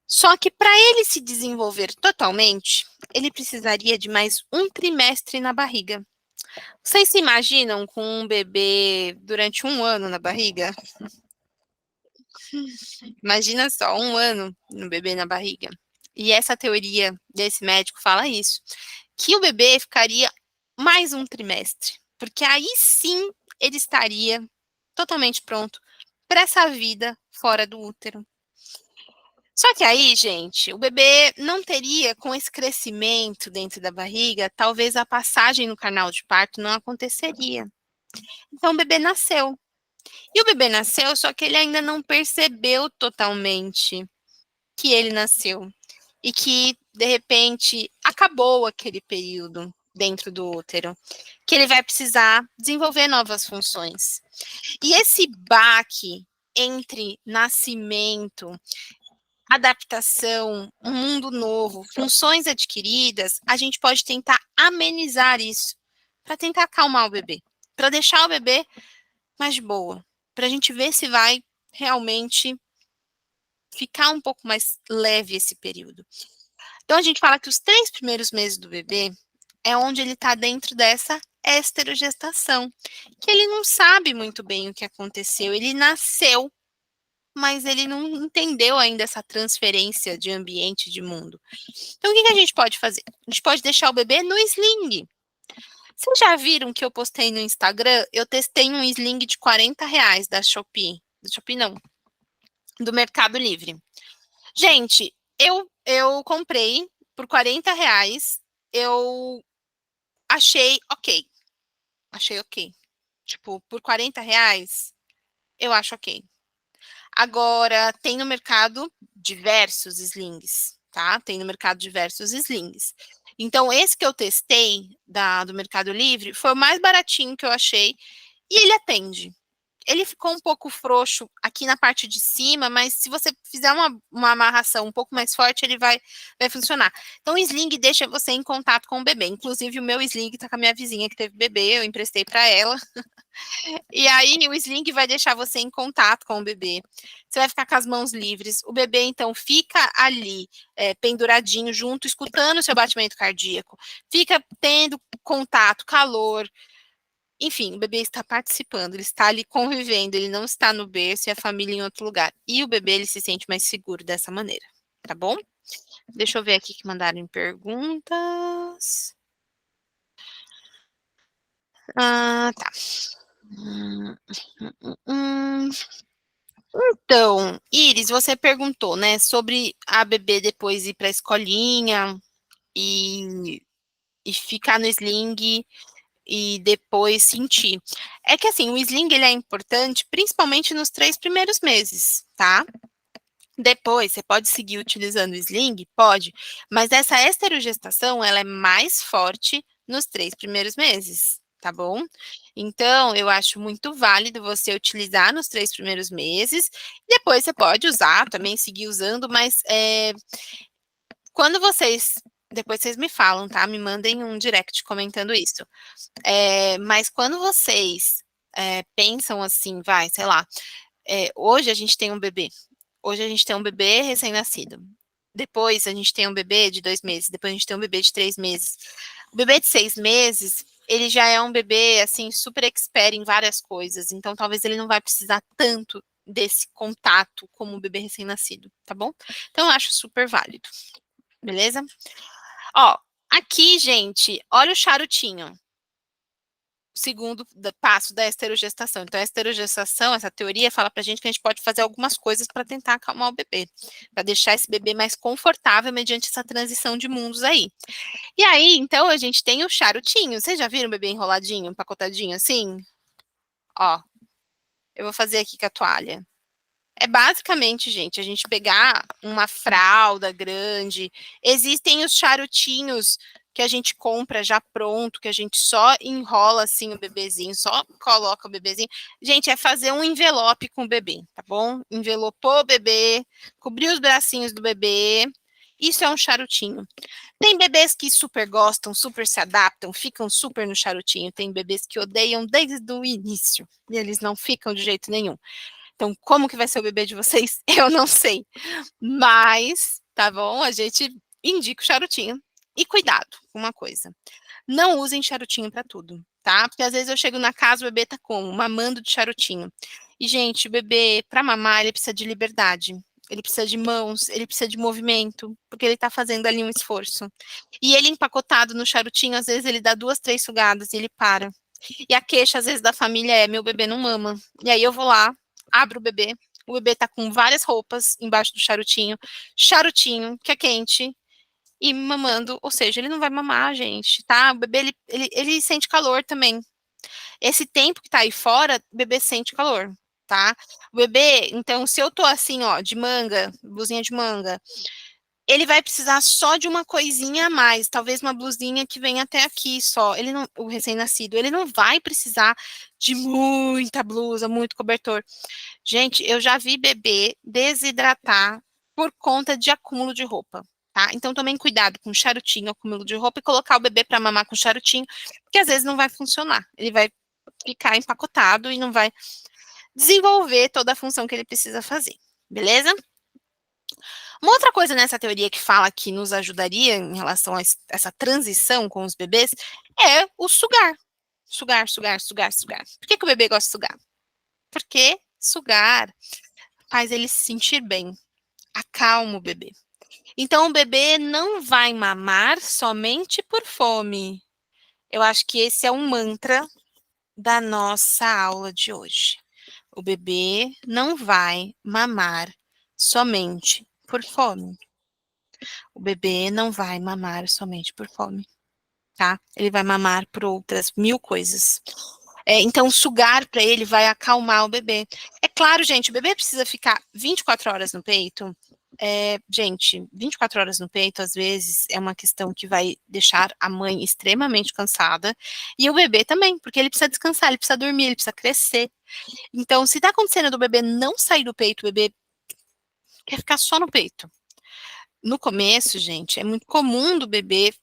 Só que para ele se desenvolver totalmente, ele precisaria de mais um trimestre na barriga. Vocês se imaginam com um bebê durante um ano na barriga? Imagina só, um ano no bebê na barriga. E essa teoria desse médico fala isso, que o bebê ficaria mais um trimestre, porque aí sim ele estaria totalmente pronto para essa vida fora do útero. Só que aí, gente, o bebê não teria, com esse crescimento dentro da barriga, talvez a passagem no canal de parto não aconteceria. Então o bebê nasceu. E o bebê nasceu, só que ele ainda não percebeu totalmente que ele nasceu. E que, de repente, acabou aquele período dentro do útero. Que ele vai precisar desenvolver novas funções. E esse baque entre nascimento, adaptação, um mundo novo, funções adquiridas, a gente pode tentar amenizar isso para tentar acalmar o bebê, para deixar o bebê mais de boa, para a gente ver se vai realmente ficar um pouco mais leve esse período. Então a gente fala que os 3 primeiros meses do bebê é onde ele está dentro dessa esterogestação, que ele não sabe muito bem o que aconteceu, ele nasceu mas ele não entendeu ainda essa transferência de ambiente, de mundo. Então, o que a gente pode fazer? A gente pode deixar o bebê no sling. Vocês já viram que eu postei no Instagram? Eu testei um sling de R$ 40 da Shopee. Da Shopee não, do Mercado Livre. Gente, eu comprei por R$ 40. Eu achei ok. Achei ok. Tipo, por R$ 40, eu acho ok. Agora, tem no mercado diversos slings, tá? Tem no mercado diversos slings. Então, esse que eu testei do Mercado Livre foi o mais baratinho que eu achei e ele atende. Ele ficou um pouco frouxo aqui na parte de cima, mas se você fizer uma amarração um pouco mais forte, ele vai funcionar. Então, o sling deixa você em contato com o bebê. Inclusive, o meu sling tá com a minha vizinha que teve bebê, eu emprestei para ela. E aí o sling vai deixar você em contato com o bebê. Você vai ficar com as mãos livres. O bebê, então, fica ali, penduradinho junto, escutando o seu batimento cardíaco. Fica tendo contato, calor. Enfim, o bebê está participando, ele está ali convivendo, ele não está no berço e a família em outro lugar. E o bebê, ele se sente mais seguro dessa maneira, tá bom? Deixa eu ver aqui que mandaram em perguntas. Ah, tá. Hum. Então, Iris, você perguntou, né, sobre a bebê depois ir para a escolinha e, e ficar no sling e depois sentir. É que assim, o sling ele é importante principalmente nos 3 primeiros meses, tá? Depois, você pode seguir utilizando o sling? Pode, mas essa esterogestação, ela é mais forte nos 3 primeiros meses. tá bom? Então, eu acho muito válido você utilizar nos 3 primeiros meses, depois você pode usar também, seguir usando, mas, quando vocês depois vocês me falam, tá, me mandem um direct comentando isso. Mas quando vocês, pensam assim, vai, sei lá, hoje a gente tem um bebê. Hoje a gente tem um bebê recém-nascido. Depois a gente tem um bebê de 2 meses. Depois a gente tem um bebê de 3 meses. O bebê de 6 meses, ele já é um bebê, assim, super expert em várias coisas. Então, talvez ele não vai precisar tanto desse contato como o bebê recém-nascido, tá bom? Então, eu acho super válido. Beleza? Ó, aqui, gente, olha o charutinho. Segundo passo da esterogestação. Então, a esterogestação, essa teoria, fala pra gente que a gente pode fazer algumas coisas para tentar acalmar o bebê, para deixar esse bebê mais confortável mediante essa transição de mundos aí. E aí, então, a gente tem o charutinho. Vocês já viram o bebê enroladinho, empacotadinho assim? Ó, eu vou fazer aqui com a toalha. É basicamente, gente, a gente pegar uma fralda grande. Existem os charutinhos que a gente compra já pronto, que a gente só enrola assim o bebezinho, só coloca o bebezinho. Gente, é fazer um envelope com o bebê, tá bom? Envelopou o bebê, cobriu os bracinhos do bebê. Isso é um charutinho. Tem bebês que super gostam, super se adaptam, ficam super no charutinho. Tem bebês que odeiam desde o início e eles não ficam de jeito nenhum. Então, como que vai ser o bebê de vocês? Eu não sei. Mas, tá bom? A gente indica o charutinho. E cuidado com uma coisa. Não usem charutinho para tudo, tá? Porque às vezes eu chego na casa, o bebê tá como? Mamando de charutinho. E, gente, o bebê, para mamar, ele precisa de liberdade. Ele precisa de mãos, ele precisa de movimento, porque ele tá fazendo ali um esforço. E ele empacotado no charutinho, às vezes ele dá 2, 3 sugadas e ele para. E a queixa, às vezes, da família é: meu bebê não mama. E aí eu vou lá, abro o bebê tá com várias roupas embaixo do charutinho, que é quente, e mamando, ou seja, ele não vai mamar, gente, tá? O bebê, ele sente calor também. Esse tempo que tá aí fora, o bebê sente calor, tá? O bebê, então, se eu tô assim, ó, de manga, blusinha de manga, ele vai precisar só de uma coisinha a mais, talvez uma blusinha que vem até aqui só. Ele não, o recém-nascido, ele não vai precisar de muita blusa, muito cobertor. Gente, eu já vi bebê desidratar por conta de acúmulo de roupa, tá? Então tomem cuidado com charutinho, acúmulo de roupa e colocar o bebê para mamar com charutinho, porque às vezes não vai funcionar. Ele vai ficar empacotado e não vai desenvolver toda a função que ele precisa fazer. Beleza? Uma outra coisa nessa teoria que fala que nos ajudaria em relação a essa transição com os bebês é o sugar. Sugar, sugar, sugar, sugar. Por que o bebê gosta de sugar? Porque sugar faz ele se sentir bem, acalma o bebê. Então, o bebê não vai mamar somente por fome. Eu acho que esse é um mantra da nossa aula de hoje. O bebê não vai mamar somente por fome. O bebê não vai mamar somente por fome, tá? Ele vai mamar por outras 1000 coisas. Então, sugar para ele vai acalmar o bebê. É claro, gente, o bebê precisa ficar 24 horas no peito. Gente, 24 horas no peito, às vezes, é uma questão que vai deixar a mãe extremamente cansada. E o bebê também, porque ele precisa descansar, ele precisa dormir, ele precisa crescer. Então, se tá acontecendo do bebê não sair do peito, o bebê quer ficar só no peito. No começo, gente, é muito comum do bebê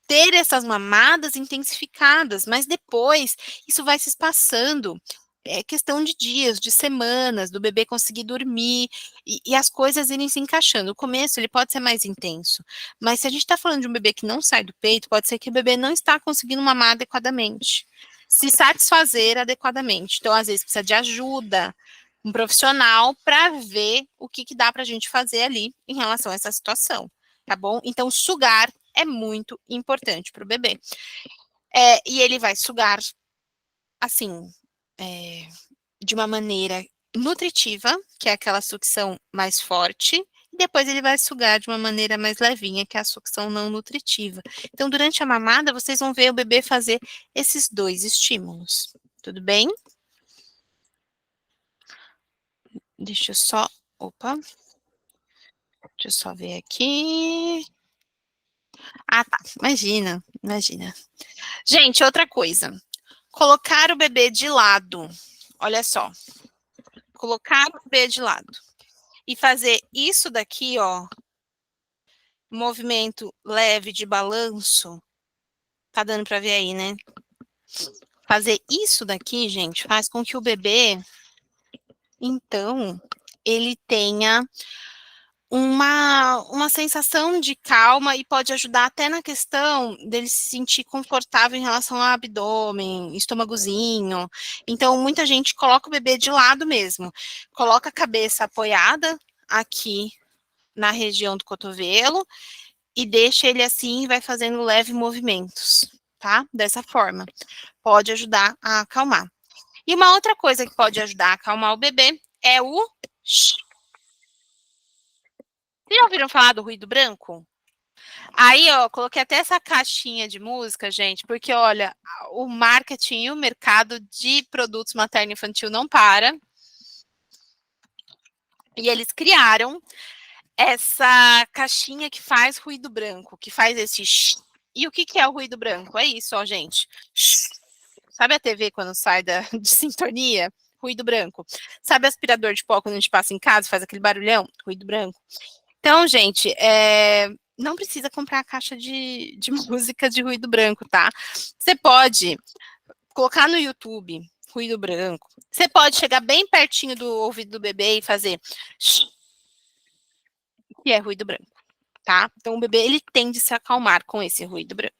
ter essas mamadas intensificadas, mas depois isso vai se espaçando. É questão de dias, de semanas, do bebê conseguir dormir e as coisas irem se encaixando. O começo ele pode ser mais intenso, mas se a gente está falando de um bebê que não sai do peito, pode ser que o bebê não está conseguindo mamar adequadamente, se satisfazer adequadamente. Então, às vezes, precisa de ajuda, um profissional para ver o que dá para a gente fazer ali em relação a essa situação, tá bom? Então, sugar é muito importante para o bebê. E ele vai sugar, assim, é, de uma maneira nutritiva, que é aquela sucção mais forte, e depois ele vai sugar de uma maneira mais levinha, que é a sucção não nutritiva. Então, durante a mamada, vocês vão ver o bebê fazer esses 2 estímulos. Tudo bem? Deixa eu só. Opa. Deixa eu só ver aqui. Ah, tá. Imagina, imagina. Gente, outra coisa. Colocar o bebê de lado. Olha só. Colocar o bebê de lado. E fazer isso daqui, ó. Movimento leve de balanço. Tá dando pra ver aí, né? Fazer isso daqui, gente, faz com que o bebê, então, ele tenha uma sensação de calma e pode ajudar até na questão dele se sentir confortável em relação ao abdômen, estômagozinho. Então, muita gente coloca o bebê de lado mesmo, coloca a cabeça apoiada aqui na região do cotovelo e deixa ele assim e vai fazendo leve movimentos, tá? Dessa forma. Pode ajudar a acalmar. E uma outra coisa que pode ajudar a acalmar o bebê é o. Vocês já ouviram falar do ruído branco? Aí, ó, coloquei até essa caixinha de música, gente, porque olha, o marketing e o mercado de produtos materno-infantil não para. E eles criaram essa caixinha que faz ruído branco, que faz esse. E o que, que é o ruído branco? É isso, ó, gente. Sabe a TV quando sai de sintonia? Ruído branco. Sabe aspirador de pó quando a gente passa em casa e faz aquele barulhão? Ruído branco. Então, gente, não precisa comprar a caixa de música de ruído branco, tá? Você pode colocar no YouTube ruído branco. Você pode chegar bem pertinho do ouvido do bebê e fazer que é ruído branco, tá? Então, o bebê ele tende a se acalmar com esse ruído branco.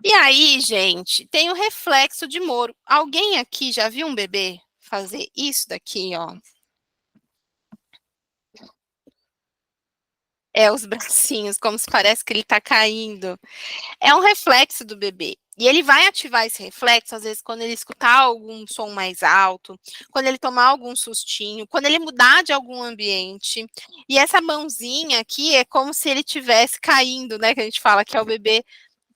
E aí, gente, tem o reflexo de Moro. Alguém aqui já viu um bebê fazer isso daqui, ó? É os bracinhos, como se parece que ele tá caindo. É um reflexo do bebê. E ele vai ativar esse reflexo, às vezes, quando ele escutar algum som mais alto, quando ele tomar algum sustinho, quando ele mudar de algum ambiente. E essa mãozinha aqui é como se ele tivesse caindo, né? Que a gente fala que é o bebê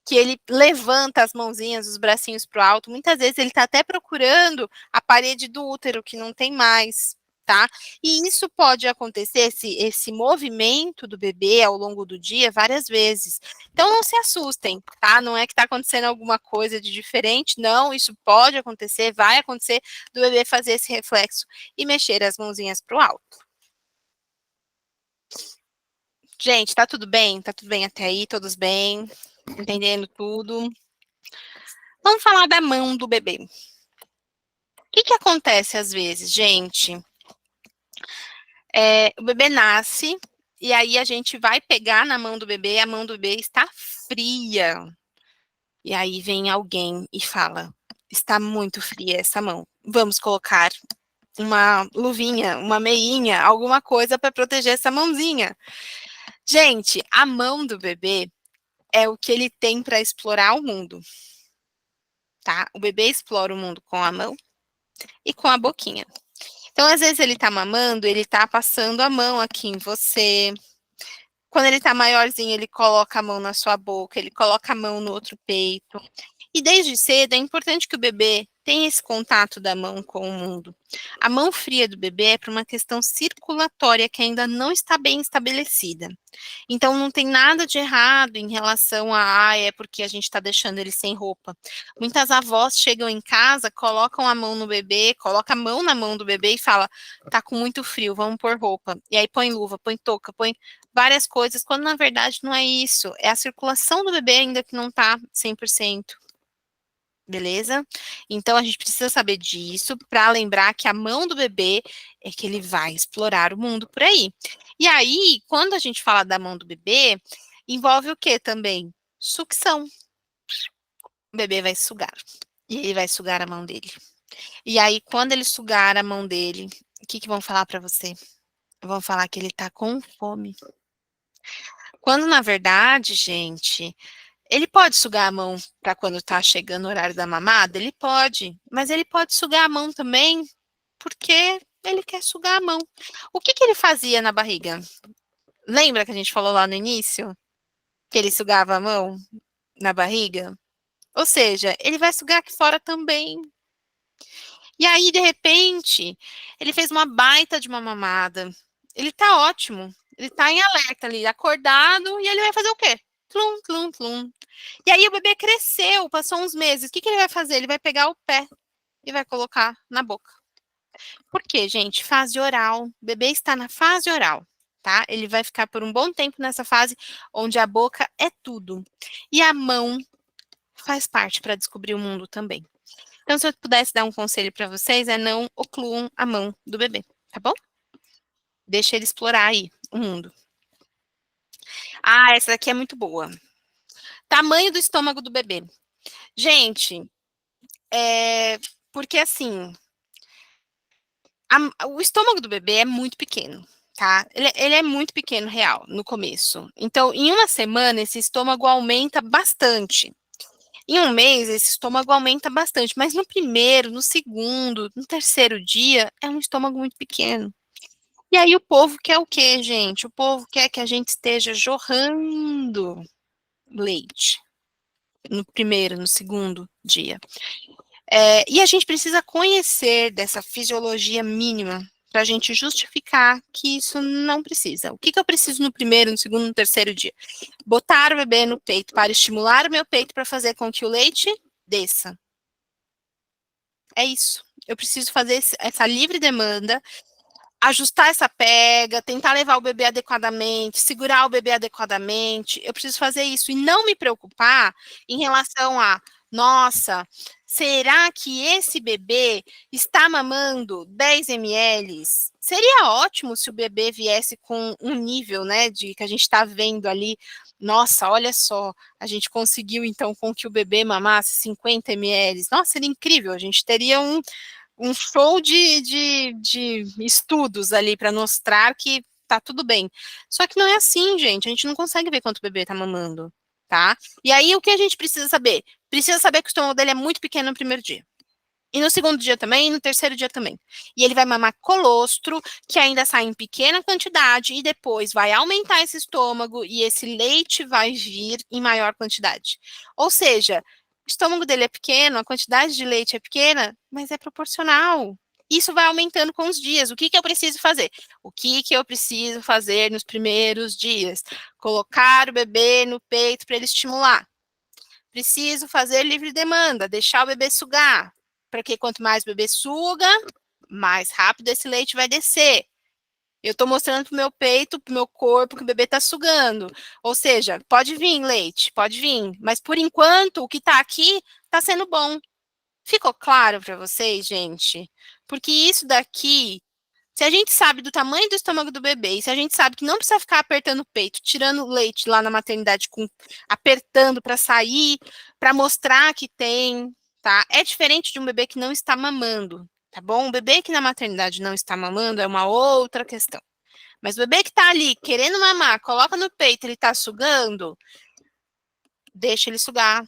que ele levanta as mãozinhas, os bracinhos para o alto. Muitas vezes ele está até procurando a parede do útero, que não tem mais, tá? E isso pode acontecer, esse movimento do bebê ao longo do dia, várias vezes. Então, não se assustem, tá? Não é que está acontecendo alguma coisa de diferente, não. Isso pode acontecer, vai acontecer do bebê fazer esse reflexo e mexer as mãozinhas para o alto. Gente, tá tudo bem? Tá tudo bem até aí? Todos bem? Entendendo tudo? Vamos falar da mão do bebê. O que acontece às vezes, gente? O bebê nasce e aí a gente vai pegar na mão do bebê, a mão do bebê está fria. E aí vem alguém e fala: está muito fria essa mão. Vamos colocar uma luvinha, uma meinha, alguma coisa para proteger essa mãozinha. Gente, a mão do bebê é o que ele tem para explorar o mundo, tá? O bebê explora o mundo com a mão e com a boquinha. Então, às vezes ele tá mamando, ele tá passando a mão aqui em você. Quando ele tá maiorzinho, ele coloca a mão na sua boca, ele coloca a mão no outro peito. E desde cedo é importante que o bebê tenha esse contato da mão com o mundo. A mão fria do bebê é para uma questão circulatória que ainda não está bem estabelecida. Então não tem nada de errado em relação é porque a gente está deixando ele sem roupa. Muitas avós chegam em casa, colocam a mão no bebê, colocam a mão na mão do bebê e fala: tá com muito frio, vamos pôr roupa. E aí põe luva, põe touca, põe várias coisas, quando na verdade não é isso. É a circulação do bebê ainda que não tá 100%. Beleza? Então a gente precisa saber disso para lembrar que a mão do bebê é que ele vai explorar o mundo por aí. E aí, quando a gente fala da mão do bebê, envolve o que também? Sucção. O bebê vai sugar. E ele vai sugar a mão dele. E aí, quando ele sugar a mão dele, o que vão falar para você? Vão falar que ele tá com fome. Quando na verdade, gente, ele pode sugar a mão para quando está chegando o horário da mamada? Ele pode, mas ele pode sugar a mão também porque ele quer sugar a mão. O que ele fazia na barriga? Lembra que a gente falou lá no início? Que ele sugava a mão na barriga? Ou seja, ele vai sugar aqui fora também. E aí, de repente, ele fez uma baita de uma mamada. Ele tá ótimo. Ele tá em alerta ali, acordado, e ele vai fazer o quê? Tlum, tlum, tlum. E aí o bebê cresceu, passou uns meses. O que ele vai fazer? Ele vai pegar o pé e vai colocar na boca. Por quê, gente? Fase oral. O bebê está na fase oral, tá? Ele vai ficar por um bom tempo nessa fase onde a boca é tudo. E a mão faz parte para descobrir o mundo também. Então, se eu pudesse dar um conselho para vocês, é não ocluam a mão do bebê, tá bom? Deixa ele explorar aí o mundo. Ah, essa daqui é muito boa. Tamanho do estômago do bebê. Gente, porque assim, o estômago do bebê é muito pequeno, tá? Ele é muito pequeno, real, no começo. Então, em uma semana, esse estômago aumenta bastante. Em um mês, esse estômago aumenta bastante, mas no primeiro, no segundo, no terceiro dia, é um estômago muito pequeno. E aí o povo quer o quê, gente? O povo quer que a gente esteja jorrando leite no primeiro, no segundo dia. E a gente precisa conhecer dessa fisiologia mínima para a gente justificar que isso não precisa. O que eu preciso no primeiro, no segundo, no terceiro dia? Botar o bebê no peito para estimular o meu peito para fazer com que o leite desça. É isso. Eu preciso fazer essa livre demanda, ajustar essa pega, tentar levar o bebê adequadamente, segurar o bebê adequadamente. Eu preciso fazer isso e não me preocupar em relação a, nossa, será que esse bebê está mamando 10 ml? Seria ótimo se o bebê viesse com um nível, né, de que a gente está vendo ali. Nossa, olha só, a gente conseguiu então com que o bebê mamasse 50 ml. Nossa, seria incrível, a gente teria um show de estudos ali para mostrar que tá tudo bem. Só que não é assim, gente. A gente não consegue ver quanto o bebê tá mamando, tá? E aí, o que a gente precisa saber? Precisa saber que o estômago dele é muito pequeno no primeiro dia. E no segundo dia também, e no terceiro dia também. E ele vai mamar colostro, que ainda sai em pequena quantidade, e depois vai aumentar esse estômago, e esse leite vai vir em maior quantidade. Ou seja, o estômago dele é pequeno, a quantidade de leite é pequena, mas é proporcional. Isso vai aumentando com os dias. O que eu preciso fazer? O que eu preciso fazer nos primeiros dias? Colocar o bebê no peito para ele estimular. Preciso fazer livre demanda, deixar o bebê sugar. Porque quanto mais o bebê suga, mais rápido esse leite vai descer. Eu estou mostrando pro meu peito, pro meu corpo, que o bebê está sugando. Ou seja, pode vir leite, pode vir. Mas por enquanto, o que está aqui está sendo bom. Ficou claro para vocês, gente? Porque isso daqui, se a gente sabe do tamanho do estômago do bebê, e se a gente sabe que não precisa ficar apertando o peito, tirando o leite lá na maternidade, apertando para sair, para mostrar que tem, tá? É diferente de um bebê que não está mamando, tá bom? Um bebê que na maternidade não está mamando é uma outra questão. Mas o bebê que está ali querendo mamar, coloca no peito, ele está sugando, deixa ele sugar.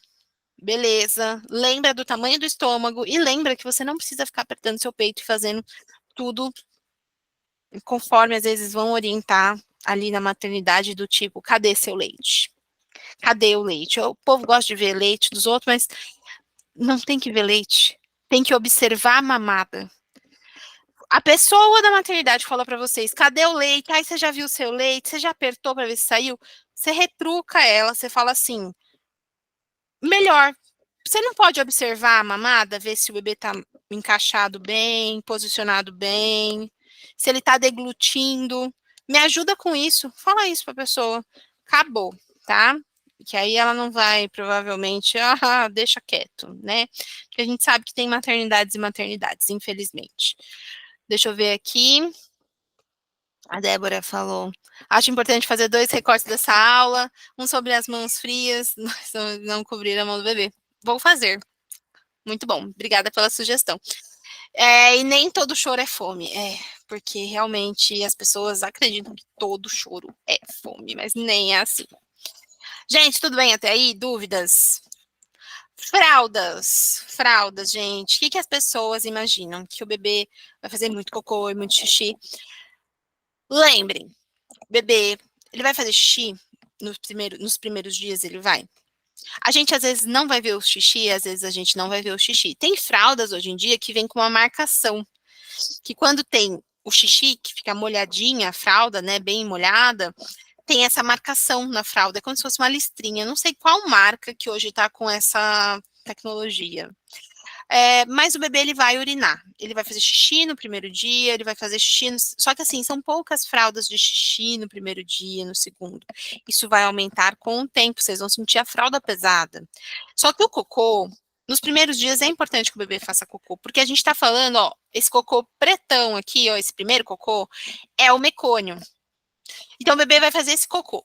Beleza. Lembra do tamanho do estômago e lembra que você não precisa ficar apertando seu peito e fazendo tudo conforme às vezes vão orientar ali na maternidade do tipo, cadê seu leite? Cadê o leite? O povo gosta de ver leite dos outros, mas não tem que ver leite. Tem que observar a mamada. A pessoa da maternidade fala para vocês, cadê o leite? Aí você já viu o seu leite? Você já apertou para ver se saiu? Você retruca ela, você fala assim, melhor. Você não pode observar a mamada, ver se o bebê está encaixado bem, posicionado bem, se ele está deglutindo. Me ajuda com isso. Fala isso para a pessoa. Acabou, tá? Que aí ela não vai, provavelmente, deixa quieto, né? Porque a gente sabe que tem maternidades e maternidades, infelizmente. Deixa eu ver aqui. A Débora falou. Acho importante fazer 2 recortes dessa aula, um sobre as mãos frias, não cobrir a mão do bebê. Vou fazer. Muito bom, obrigada pela sugestão. E nem todo choro é fome, porque realmente as pessoas acreditam que todo choro é fome, mas nem é assim. Gente, tudo bem até aí? Dúvidas? Fraldas, gente. O que as pessoas imaginam? Que o bebê vai fazer muito cocô e muito xixi? Lembrem, bebê, ele vai fazer xixi nos primeiros dias, ele vai. A gente às vezes não vai ver o xixi, às vezes a gente não vai ver o xixi. Tem fraldas hoje em dia que vem com uma marcação, que quando tem o xixi, que fica molhadinha, a fralda, né, bem molhada, tem essa marcação na fralda, é como se fosse uma listrinha. Não sei qual marca que hoje está com essa tecnologia. Mas o bebê ele vai urinar, ele vai fazer xixi no primeiro dia, ele vai fazer xixi, só que assim, são poucas fraldas de xixi no primeiro dia, no segundo. Isso vai aumentar com o tempo, vocês vão sentir a fralda pesada. Só que o cocô, nos primeiros dias é importante que o bebê faça cocô, porque a gente tá falando, ó, esse cocô pretão aqui, ó, esse primeiro cocô, é o mecônio. Então o bebê vai fazer esse cocô.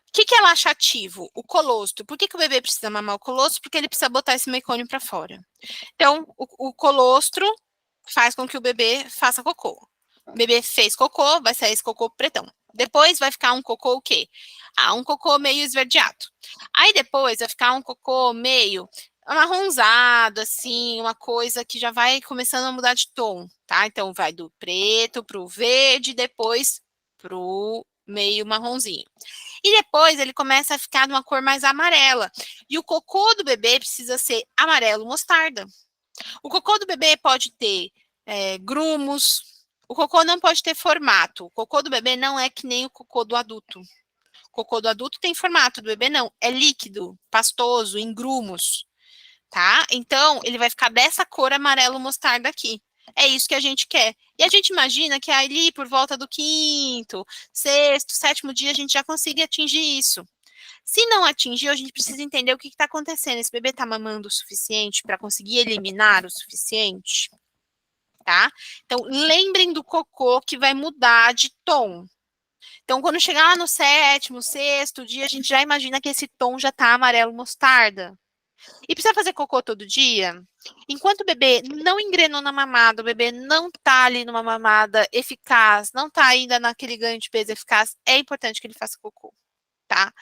O que é laxativo? O colostro. Por que o bebê precisa mamar o colostro? Porque ele precisa botar esse mecônio para fora. Então, o colostro faz com que o bebê faça cocô. O bebê fez cocô, vai sair esse cocô pretão. Depois vai ficar um cocô o quê? Um cocô meio esverdeado. Aí depois vai ficar um cocô meio amarronzado, assim, uma coisa que já vai começando a mudar de tom, tá? Então vai do preto pro verde, depois pro meio marronzinho. E depois ele começa a ficar numa cor mais amarela. E o cocô do bebê precisa ser amarelo mostarda. O cocô do bebê pode ter grumos. O cocô não pode ter formato. O cocô do bebê não é que nem o cocô do adulto. O cocô do adulto tem formato, do bebê não. É líquido, pastoso, em grumos, tá? Então, ele vai ficar dessa cor amarelo mostarda aqui. É isso que a gente quer. E a gente imagina que ali, por volta do quinto, sexto, sétimo dia, a gente já consiga atingir isso. Se não atingiu, a gente precisa entender o que está acontecendo. Esse bebê está mamando o suficiente para conseguir eliminar o suficiente? Tá? Então, lembrem do cocô que vai mudar de tom. Então, quando chegar no sétimo, sexto dia, a gente já imagina que esse tom já está amarelo mostarda. E precisa fazer cocô todo dia? Enquanto o bebê não engrenou na mamada, o bebê não está ali numa mamada eficaz, não está ainda naquele ganho de peso eficaz, é importante que ele faça cocô, tá?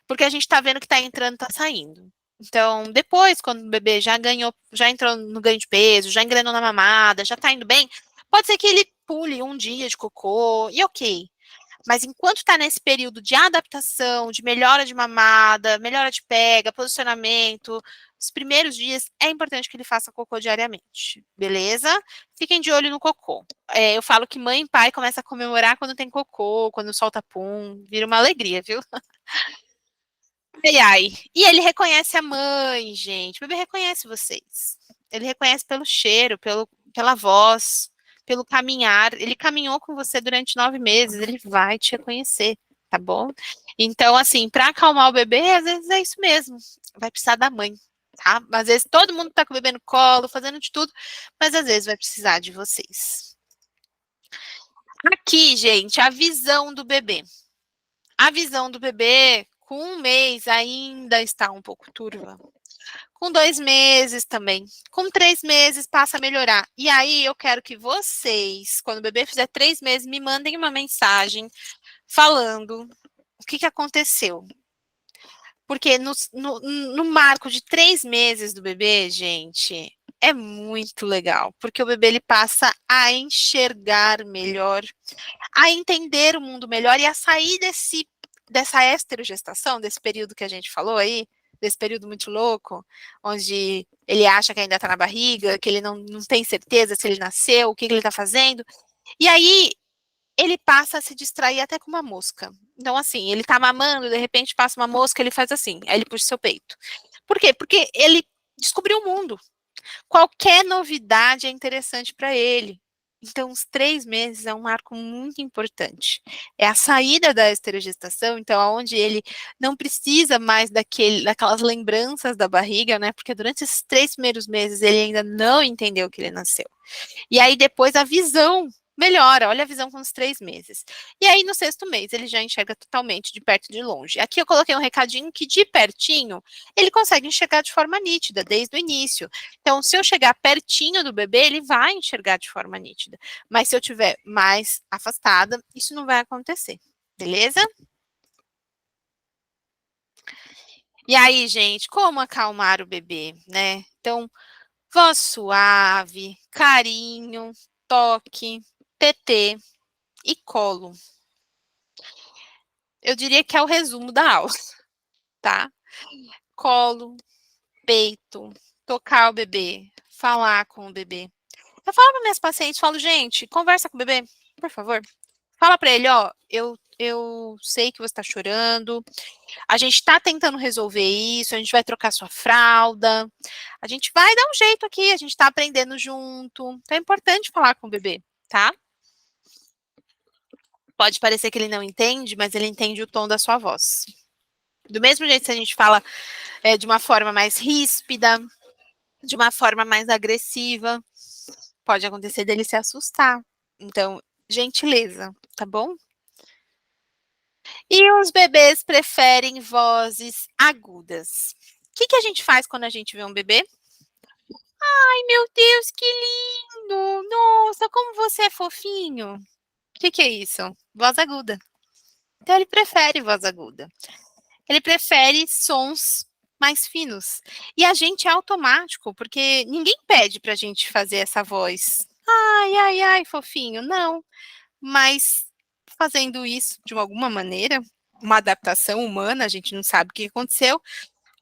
Porque a gente está vendo que está entrando, está saindo. Então, depois, quando o bebê já ganhou, já entrou no ganho de peso, já engrenou na mamada, já está indo bem, pode ser que ele pule um dia de cocô, e ok. Mas enquanto está nesse período de adaptação, de melhora de mamada, melhora de pega, posicionamento, os primeiros dias é importante que ele faça cocô diariamente, beleza? Fiquem de olho no cocô. Eu falo que mãe e pai começam a comemorar quando tem cocô, quando solta pum, vira uma alegria, viu? Ai, ai. E ele reconhece a mãe, gente. O bebê reconhece vocês. Ele reconhece pelo cheiro, pela voz, pelo caminhar. Ele caminhou com você durante 9 meses, ele vai te reconhecer, tá bom? Então, assim, para acalmar o bebê, às vezes é isso mesmo. Vai precisar da mãe, tá? Às vezes todo mundo tá com o bebê no colo, fazendo de tudo, mas às vezes vai precisar de vocês. Aqui, gente, a visão do bebê. A visão do bebê com 1 mês ainda está um pouco turva. Com 2 meses também. Com 3 meses passa a melhorar. E aí eu quero que vocês, quando o bebê fizer 3 meses, me mandem uma mensagem falando o que aconteceu. Porque no marco de 3 meses do bebê, gente, é muito legal. Porque o bebê ele passa a enxergar melhor, a entender o mundo melhor e a sair dessa esterogestação, desse período que a gente falou aí, desse período muito louco, onde ele acha que ainda está na barriga, que ele não tem certeza se ele nasceu, o que ele está fazendo. E aí ele passa a se distrair até com uma mosca. Então, assim, ele tá mamando, de repente passa uma mosca, ele faz assim, aí ele puxa seu peito. Por quê? Porque ele descobriu o mundo. Qualquer novidade é interessante para ele. Então, os 3 meses é um marco muito importante. É a saída da esterogestação, então, onde ele não precisa mais daquelas lembranças da barriga, né? Porque durante esses 3 primeiros meses ele ainda não entendeu que ele nasceu. E aí, depois, a visão melhora. Olha a visão com os 3 meses. E aí, no sexto mês, ele já enxerga totalmente de perto e de longe. Aqui eu coloquei um recadinho que de pertinho ele consegue enxergar de forma nítida, desde o início. Então, se eu chegar pertinho do bebê, ele vai enxergar de forma nítida. Mas se eu estiver mais afastada, isso não vai acontecer. Beleza? E aí, gente, como acalmar o bebê, né? Então, voz suave, carinho, toque, TT e colo. Eu diria que é o resumo da aula, tá? Colo, peito, tocar o bebê, falar com o bebê. Eu falo para minhas pacientes, falo, gente, conversa com o bebê, por favor. Fala para ele, ó, eu sei que você está chorando, a gente está tentando resolver isso, a gente vai trocar sua fralda, a gente vai dar um jeito aqui, a gente está aprendendo junto. Então é importante falar com o bebê, tá? Pode parecer que ele não entende, mas ele entende o tom da sua voz. Do mesmo jeito que a gente fala de uma forma mais ríspida, de uma forma mais agressiva, pode acontecer dele se assustar. Então, gentileza, tá bom? E os bebês preferem vozes agudas. O que a gente faz quando a gente vê um bebê? Ai, meu Deus, que lindo! Nossa, como você é fofinho! O que é isso? Voz aguda. Então, ele prefere voz aguda. Ele prefere sons mais finos. E a gente é automático, porque ninguém pede pra gente fazer essa voz. Ai, ai, ai, fofinho. Não. Mas fazendo isso de alguma maneira, uma adaptação humana, a gente não sabe o que aconteceu,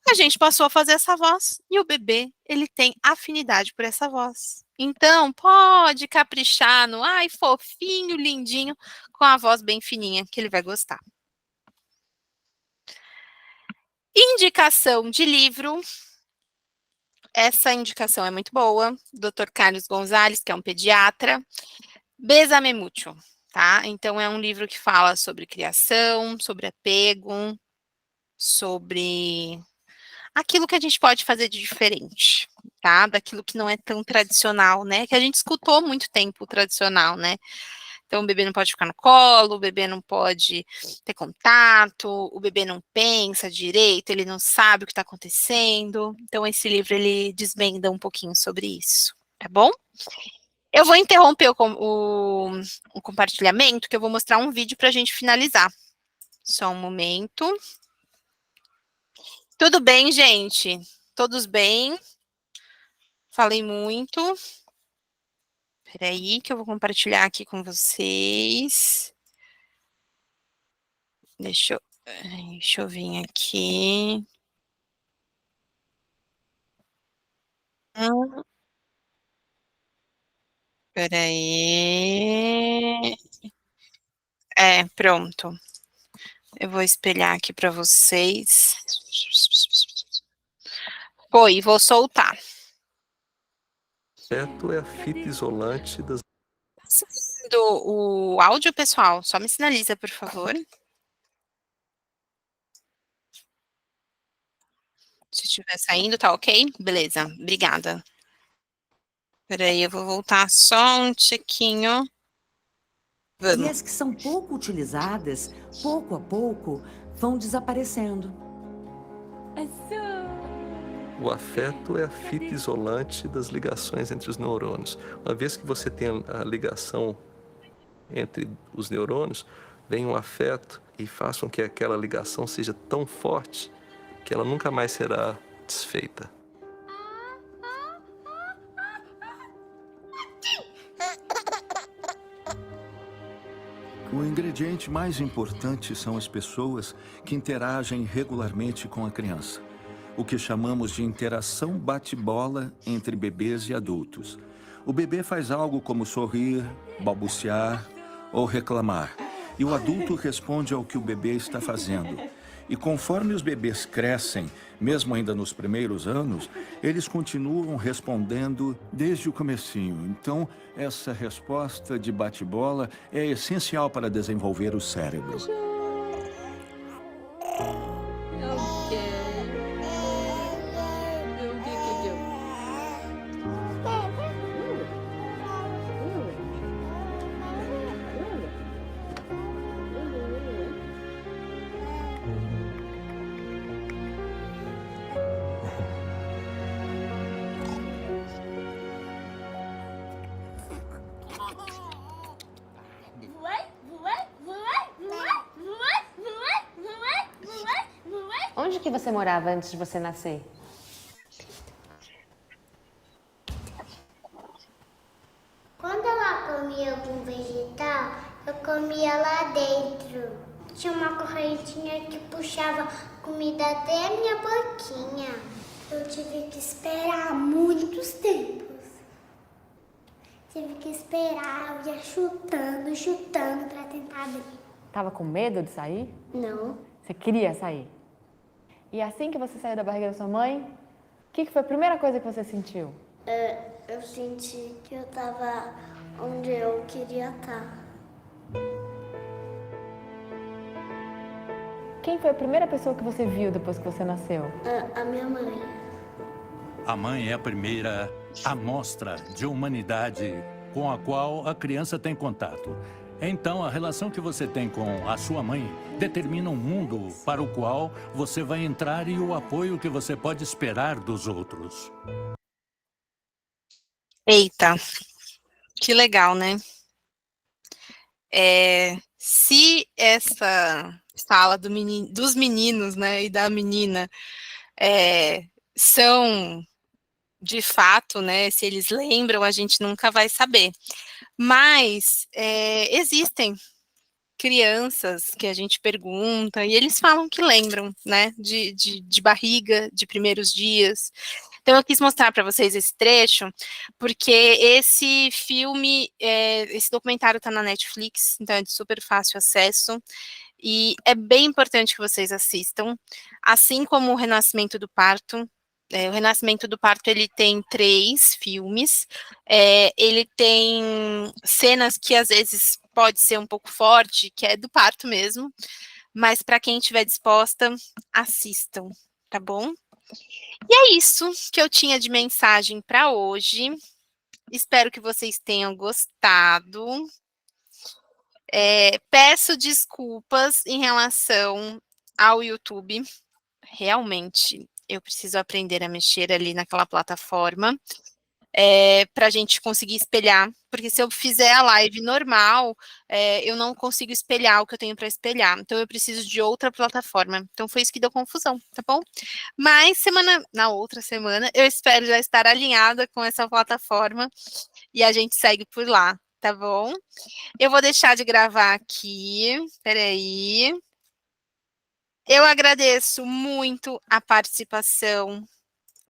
a gente passou a fazer essa voz e o bebê, ele tem afinidade por essa voz. Então, pode caprichar no ai, fofinho, lindinho, com a voz bem fininha, que ele vai gostar. Indicação de livro. Essa indicação é muito boa. Dr. Carlos Gonzalez, que é um pediatra. Bésame Mucho, tá? Então, é um livro que fala sobre criação, sobre apego, sobre aquilo que a gente pode fazer de diferente, tá? Daquilo que não é tão tradicional, né? Que a gente escutou há muito tempo o tradicional, né? Então, o bebê não pode ficar no colo, o bebê não pode ter contato, o bebê não pensa direito, ele não sabe o que está acontecendo. Então, esse livro, ele desvenda um pouquinho sobre isso, tá bom? Eu vou interromper o compartilhamento, que eu vou mostrar um vídeo para a gente finalizar. Só um momento. Tudo bem, gente? Todos bem? Falei muito. Peraí, que eu vou compartilhar aqui com vocês. Deixa eu vir aqui. Peraí. Pronto. Eu vou espelhar aqui para vocês. Foi, vou soltar. Certo, é a fita isolante das. Tá saindo o áudio, pessoal? Só me sinaliza, por favor. Se estiver saindo, tá ok? Beleza, obrigada. Peraí, eu vou voltar só um tiquinho. E as que são pouco utilizadas, pouco a pouco, vão desaparecendo. O afeto é a fita isolante das ligações entre os neurônios. Uma vez que você tem a ligação entre os neurônios, vem um afeto e faz com que aquela ligação seja tão forte que ela nunca mais será desfeita. O ingrediente mais importante são as pessoas que interagem regularmente com a criança. O que chamamos de interação bate-bola entre bebês e adultos. O bebê faz algo como sorrir, balbuciar ou reclamar. E o adulto responde ao que o bebê está fazendo. E conforme os bebês crescem, mesmo ainda nos primeiros anos, eles continuam respondendo desde o comecinho. Então, essa resposta de bate-bola é essencial para desenvolver o cérebro. Onde que você morava antes de você nascer? Quando ela comia algum vegetal, eu comia lá dentro. Tinha uma correntinha que puxava comida até a minha boquinha. Eu tive que esperar muitos tempos. que esperar, eu ia chutando, chutando pra tentar abrir. Tava com medo de sair? Não. Você queria sair? E assim que você saiu da barriga da sua mãe, o que foi a primeira coisa que você sentiu? Eu senti que eu tava onde eu queria estar. Quem foi a primeira pessoa que você viu depois que você nasceu? A minha mãe. A mãe é a primeira amostra de humanidade com a qual a criança tem contato. Então, a relação que você tem com a sua mãe determina um mundo para o qual você vai entrar e o apoio que você pode esperar dos outros. Eita, que legal, né? Se essa fala dos meninos, né, e da menina são de fato, né, se eles lembram, a gente nunca vai saber. Mas existem crianças que a gente pergunta e eles falam que lembram, né, de barriga, de primeiros dias. Então eu quis mostrar para vocês esse trecho, porque esse filme, esse documentário está na Netflix, então é de super fácil acesso, e é bem importante que vocês assistam, assim como o Renascimento do Parto. O Renascimento do Parto, ele tem 3 filmes, ele tem cenas que às vezes pode ser um pouco forte, que é do parto mesmo, mas para quem estiver disposta, assistam, tá bom? E é isso que eu tinha de mensagem para hoje. Espero que vocês tenham gostado. Peço desculpas em relação ao YouTube. Realmente, eu preciso aprender a mexer ali naquela plataforma para a gente conseguir espelhar, porque se eu fizer a live normal, eu não consigo espelhar o que eu tenho para espelhar, então eu preciso de outra plataforma, então foi isso que deu confusão, tá bom? Mas na outra semana, eu espero já estar alinhada com essa plataforma, e a gente segue por lá, tá bom? Eu vou deixar de gravar aqui, peraí. Eu agradeço muito a participação